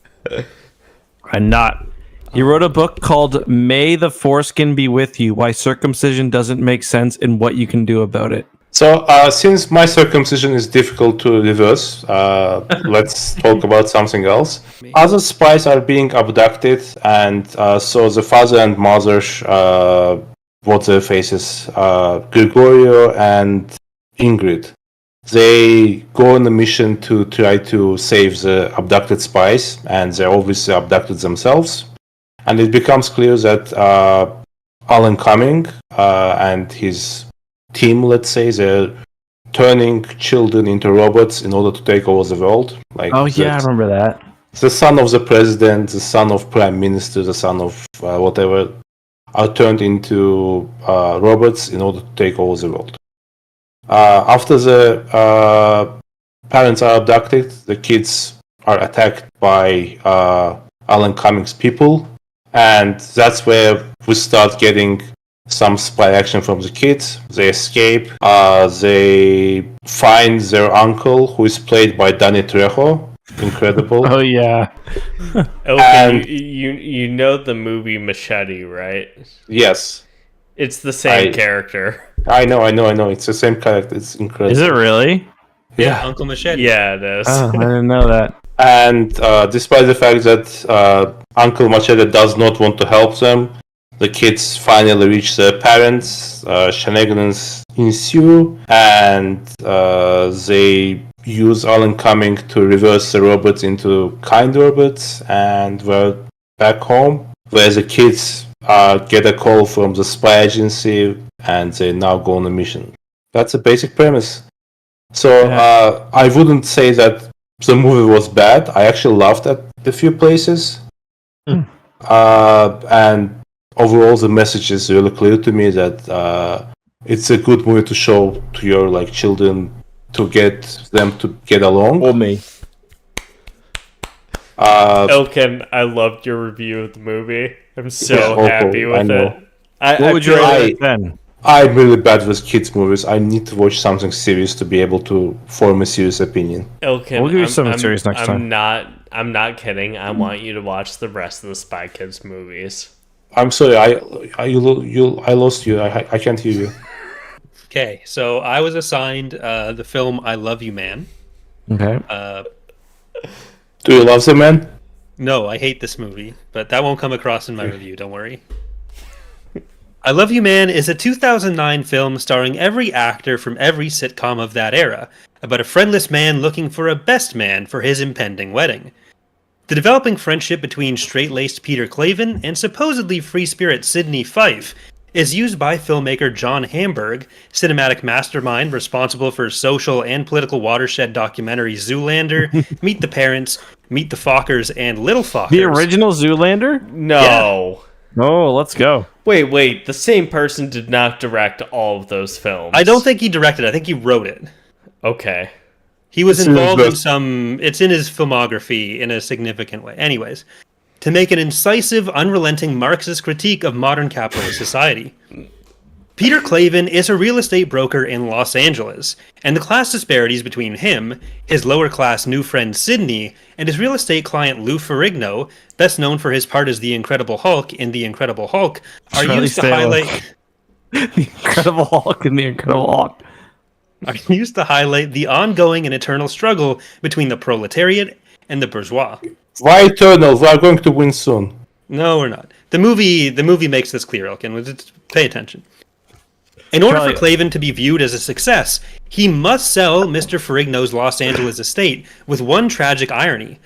I'm not. He wrote a book called May the Foreskin Be With You, Why Circumcision Doesn't Make Sense and What You Can Do About It. So, since my circumcision is difficult to reverse, let's talk about something else. Other spies are being abducted, and so the father and mother, what's their faces, Gregorio and Ingrid, they go on a mission to try to save the abducted spies, and they're obviously abducted themselves. And it becomes clear that Alan Cumming and his team, let's say, they're turning children into robots in order to take over the world. Like, Oh, yeah, I remember that. the son of the president, the son of prime minister, the son of whatever, are turned into robots in order to take over the world. After the parents are abducted, the kids are attacked by Alan Cummings' people, and that's where we start getting some spy action from the kids. They escape. They find their uncle, who is played by Danny Trejo. Incredible. Oh, yeah. Okay, And- you know the movie Machete, right? Yes, It's the same I- character. I know. It's the same character. It's incredible. Is it really? Yeah. Uncle Machete. Yeah, it is. Oh, I didn't know that. And despite the fact that Uncle Machete does not want to help them, the kids finally reach their parents. Shenanigans ensue, and they use Alan Cumming to reverse the robots into kind robots, and we're back home, where the kids get a call from the spy agency, and they now go on a mission. That's the basic premise. So I wouldn't say that the movie was bad. I actually laughed at a few places. And overall, the message is really clear to me that it's a good movie to show to your like children, to get them to get along. Or me. Elkin, I loved your review of the movie. I'm so Yeah, happy I with know. it. I What would you feel rate like- it then? I'm really bad with kids movies. I need to watch something serious to be able to form a serious opinion. Elkin, We'll give you something serious next time. I'm not kidding. I want you to watch the rest of the Spy Kids movies. I'm sorry, I lost you. I can't hear you. Okay, so I was assigned the film I Love You Man. Okay. Do you love the man? No, I hate this movie, but that won't come across in my review, don't worry. I Love You Man is a 2009 film starring every actor from every sitcom of that era, about a friendless man looking for a best man for his impending wedding. The developing friendship between straight-laced Peter Clavin and supposedly free-spirit Sidney Fife is used by filmmaker John Hamburg, cinematic mastermind responsible for social and political watershed documentaries Zoolander, Meet the Parents, Meet the Fockers, and Little Fockers. The original Zoolander? No. Oh, let's go. Wait. The same person did not direct all of those films. I don't think he directed it. I think he wrote it. Okay. He was It's in his involved in best- it's in his filmography in a significant way. Anyways, to make an incisive, unrelenting Marxist critique of modern capitalist society. Peter Clavin is a real estate broker in Los Angeles, and the class disparities between him, his lower class new friend Sidney, and his real estate client Lou Ferrigno, best known for his part as the Incredible Hulk in The Incredible Hulk, are Charlie used to Stalo. highlight The Incredible Hulk and the Incredible Hulk. are used to highlight the ongoing and eternal struggle between the proletariat and the bourgeois. Why Eternal? We are going to win soon. No, we're not. The movie makes this clear, Elkin. Pay attention. In order for Clavin to be viewed as a success, he must sell Mr. Ferrigno's Los Angeles estate with one tragic irony.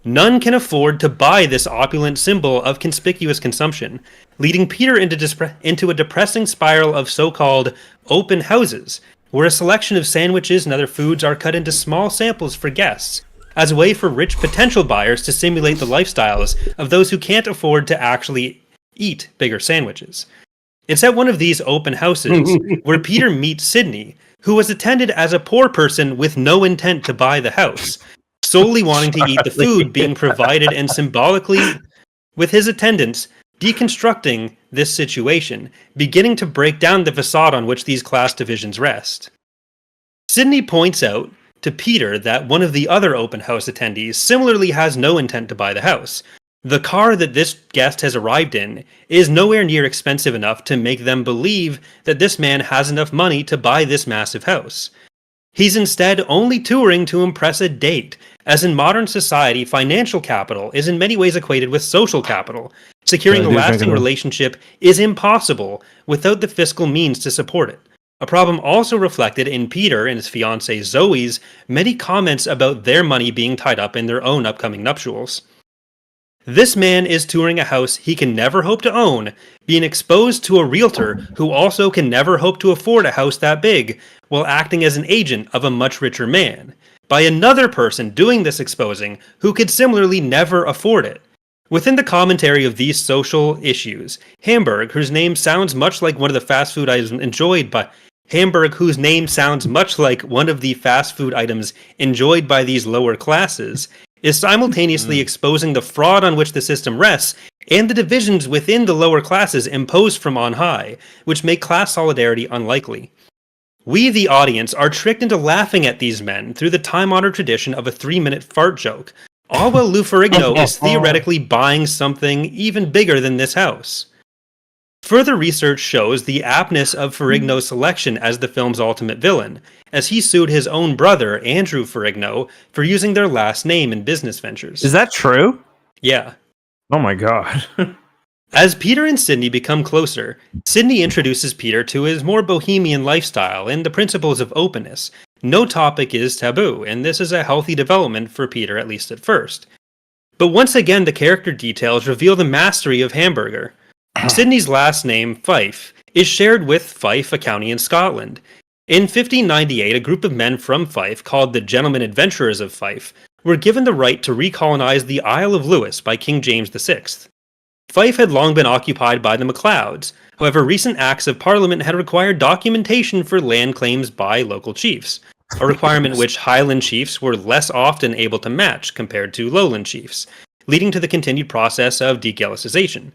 None can afford to buy this opulent symbol of conspicuous consumption, leading Peter into a depressing spiral of so-called open houses, where a selection of sandwiches and other foods are cut into small samples for guests, as a way for rich potential buyers to simulate the lifestyles of those who can't afford to actually eat bigger sandwiches. It's at one of these open houses where Peter meets Sydney, who was attended as a poor person with no intent to buy the house, solely wanting to eat the food being provided and symbolically, with his attendants, deconstructing this situation, beginning to break down the facade on which these class divisions rest. Sydney points out to Peter that one of the other open house attendees similarly has no intent to buy the house. The car that this guest has arrived in is nowhere near expensive enough to make them believe that this man has enough money to buy this massive house. He's instead only touring to impress a date, as in modern society, financial capital is in many ways equated with social capital. Securing a lasting relationship is impossible without the fiscal means to support it. A problem also reflected in Peter and his fiancée Zoe's many comments about their money being tied up in their own upcoming nuptials. This man is touring a house he can never hope to own, being exposed to a realtor who also can never hope to afford a house that big, while acting as an agent of a much richer man, by another person doing this exposing who could similarly never afford it. Within the commentary of these social issues, Hamburg, whose name sounds much like one of the fast food items enjoyed by these lower classes, is simultaneously exposing the fraud on which the system rests and the divisions within the lower classes imposed from on high, which make class solidarity unlikely. We, the audience, are tricked into laughing at these men through the time-honored tradition of a 3-minute fart joke, all while Lou Ferrigno is theoretically buying something even bigger than this house. Further research shows the aptness of Ferrigno's selection as the film's ultimate villain, as he sued his own brother, Andrew Ferrigno, for using their last name in business ventures. Is that true? Yeah. Oh my god. As Peter and Sydney become closer, Sydney introduces Peter to his more bohemian lifestyle and the principles of openness. No topic is taboo, and this is a healthy development for Peter, at least at first. But once again, the character details reveal the mastery of Hamburger. Sydney's last name, Fife, is shared with Fife, a county in Scotland. In 1598, a group of men from Fife, called the Gentlemen Adventurers of Fife, were given the right to recolonize the Isle of Lewis by King James VI. Fife had long been occupied by the MacLeods. However, recent acts of Parliament had required documentation for land claims by local chiefs, a requirement which Highland chiefs were less often able to match compared to Lowland chiefs, leading to the continued process of degallicization.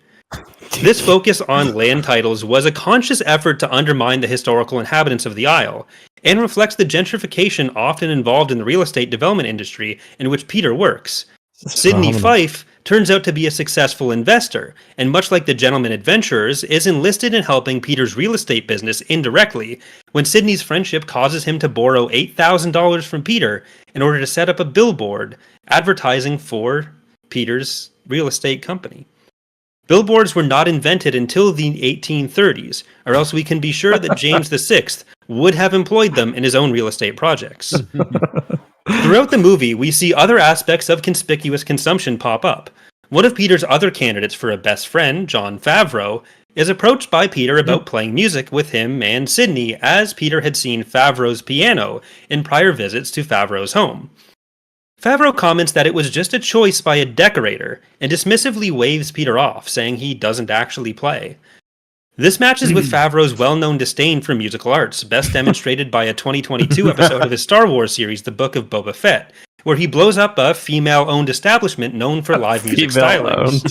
This focus on land titles was a conscious effort to undermine the historical inhabitants of the Isle, and reflects the gentrification often involved in the real estate development industry in which Peter works. Sidney Fife turns out to be a successful investor, and much like the Gentlemen Adventurers, is enlisted in helping Peter's real estate business indirectly, when Sidney's friendship causes him to borrow $8,000 from Peter in order to set up a billboard advertising for Peter's real estate company. Billboards were not invented until the 1830s, or else we can be sure that James VI would have employed them in his own real estate projects. Throughout the movie, we see other aspects of conspicuous consumption pop up. One of Peter's other candidates for a best friend, John Favreau, is approached by Peter about playing music with him and Sydney, as Peter had seen Favreau's piano in prior visits to Favreau's home. Favreau comments that it was just a choice by a decorator, and dismissively waves Peter off, saying he doesn't actually play. This matches with Favreau's well-known disdain for musical arts, best demonstrated by a 2022 episode of his Star Wars series, The Book of Boba Fett, where he blows up a female-owned establishment known for live music stylings.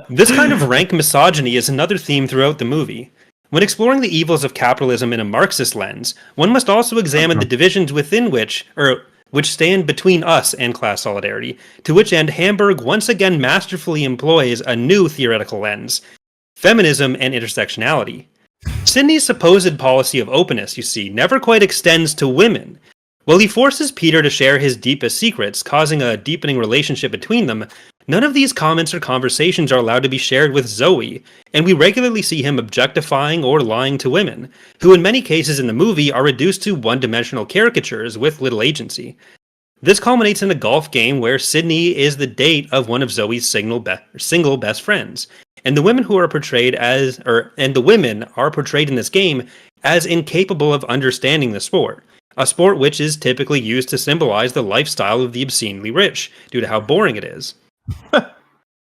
This kind of rank misogyny is another theme throughout the movie. When exploring the evils of capitalism in a Marxist lens, one must also examine the divisions within which stand between us and class solidarity, to which end Hamburg once again masterfully employs a new theoretical lens: feminism and intersectionality. Sidney's supposed policy of openness, you see, never quite extends to women. While he forces Peter to share his deepest secrets, causing a deepening relationship between them, None of these comments or conversations are allowed to be shared with Zoe, and we regularly see him objectifying or lying to women, who in many cases in the movie are reduced to one-dimensional caricatures with little agency. This culminates in a golf game where Sydney is the date of one of Zoe's single best friends, and the women are portrayed in this game as incapable of understanding the sport, a sport which is typically used to symbolize the lifestyle of the obscenely rich due to how boring it is.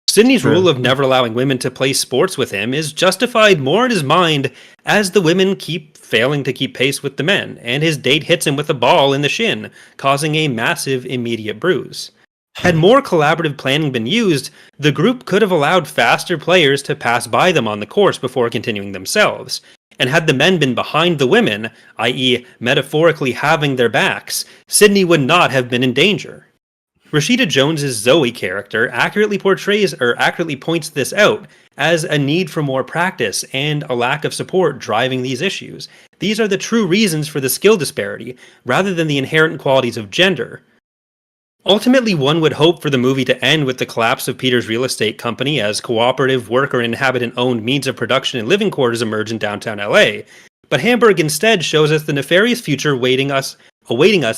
Sydney's rule of never allowing women to play sports with him is justified more in his mind as the women keep failing to keep pace with the men, and his date hits him with a ball in the shin, causing a massive immediate bruise. Had more collaborative planning been used, the group could have allowed faster players to pass by them on the course before continuing themselves. And had the men been behind the women, i.e. metaphorically having their backs, Sydney would not have been in danger. Rashida Jones's Zoe character accurately points this out as a need for more practice and a lack of support driving these issues. These are the true reasons for the skill disparity, rather than the inherent qualities of gender. Ultimately, one would hope for the movie to end with the collapse of Peter's real estate company as cooperative, worker and inhabitant-owned means of production and living quarters emerge in downtown LA. But Hamburg instead shows us the nefarious future awaiting us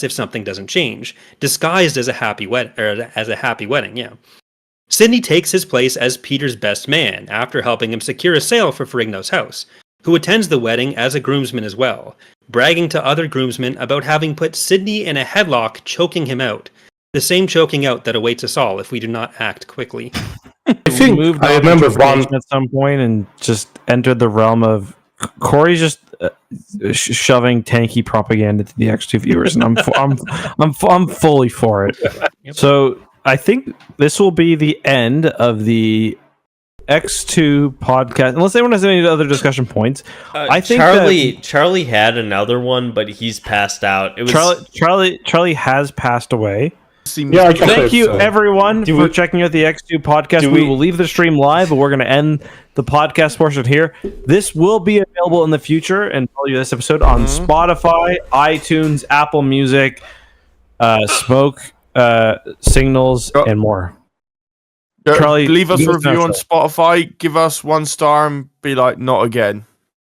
if something doesn't change, disguised as a happy wedding. Yeah. Sydney takes his place as Peter's best man after helping him secure a sale for Ferrigno's house, who attends the wedding as a groomsman as well, bragging to other groomsmen about having put Sydney in a headlock, choking him out. The same choking out that awaits us all if we do not act quickly. I remember one at some point and just entered the realm of Corey's just shoving tanky propaganda to the EcksToo viewers, and I'm fully for it. Yep. So I think this will be the end of the EcksToo podcast. Unless anyone has any other discussion points, I think Charlie had another one, but he's passed out. It was Charlie has passed away. Yeah, thank you everyone for checking out the EcksToo podcast. We will leave the stream live, but we're going to end the podcast portion here. This will be available in the future, and tell you this episode on Spotify, iTunes, Apple Music, Smoke, Signals, and more. Charlie, leave us a review on Spotify. Give us 1 star and be like, not again.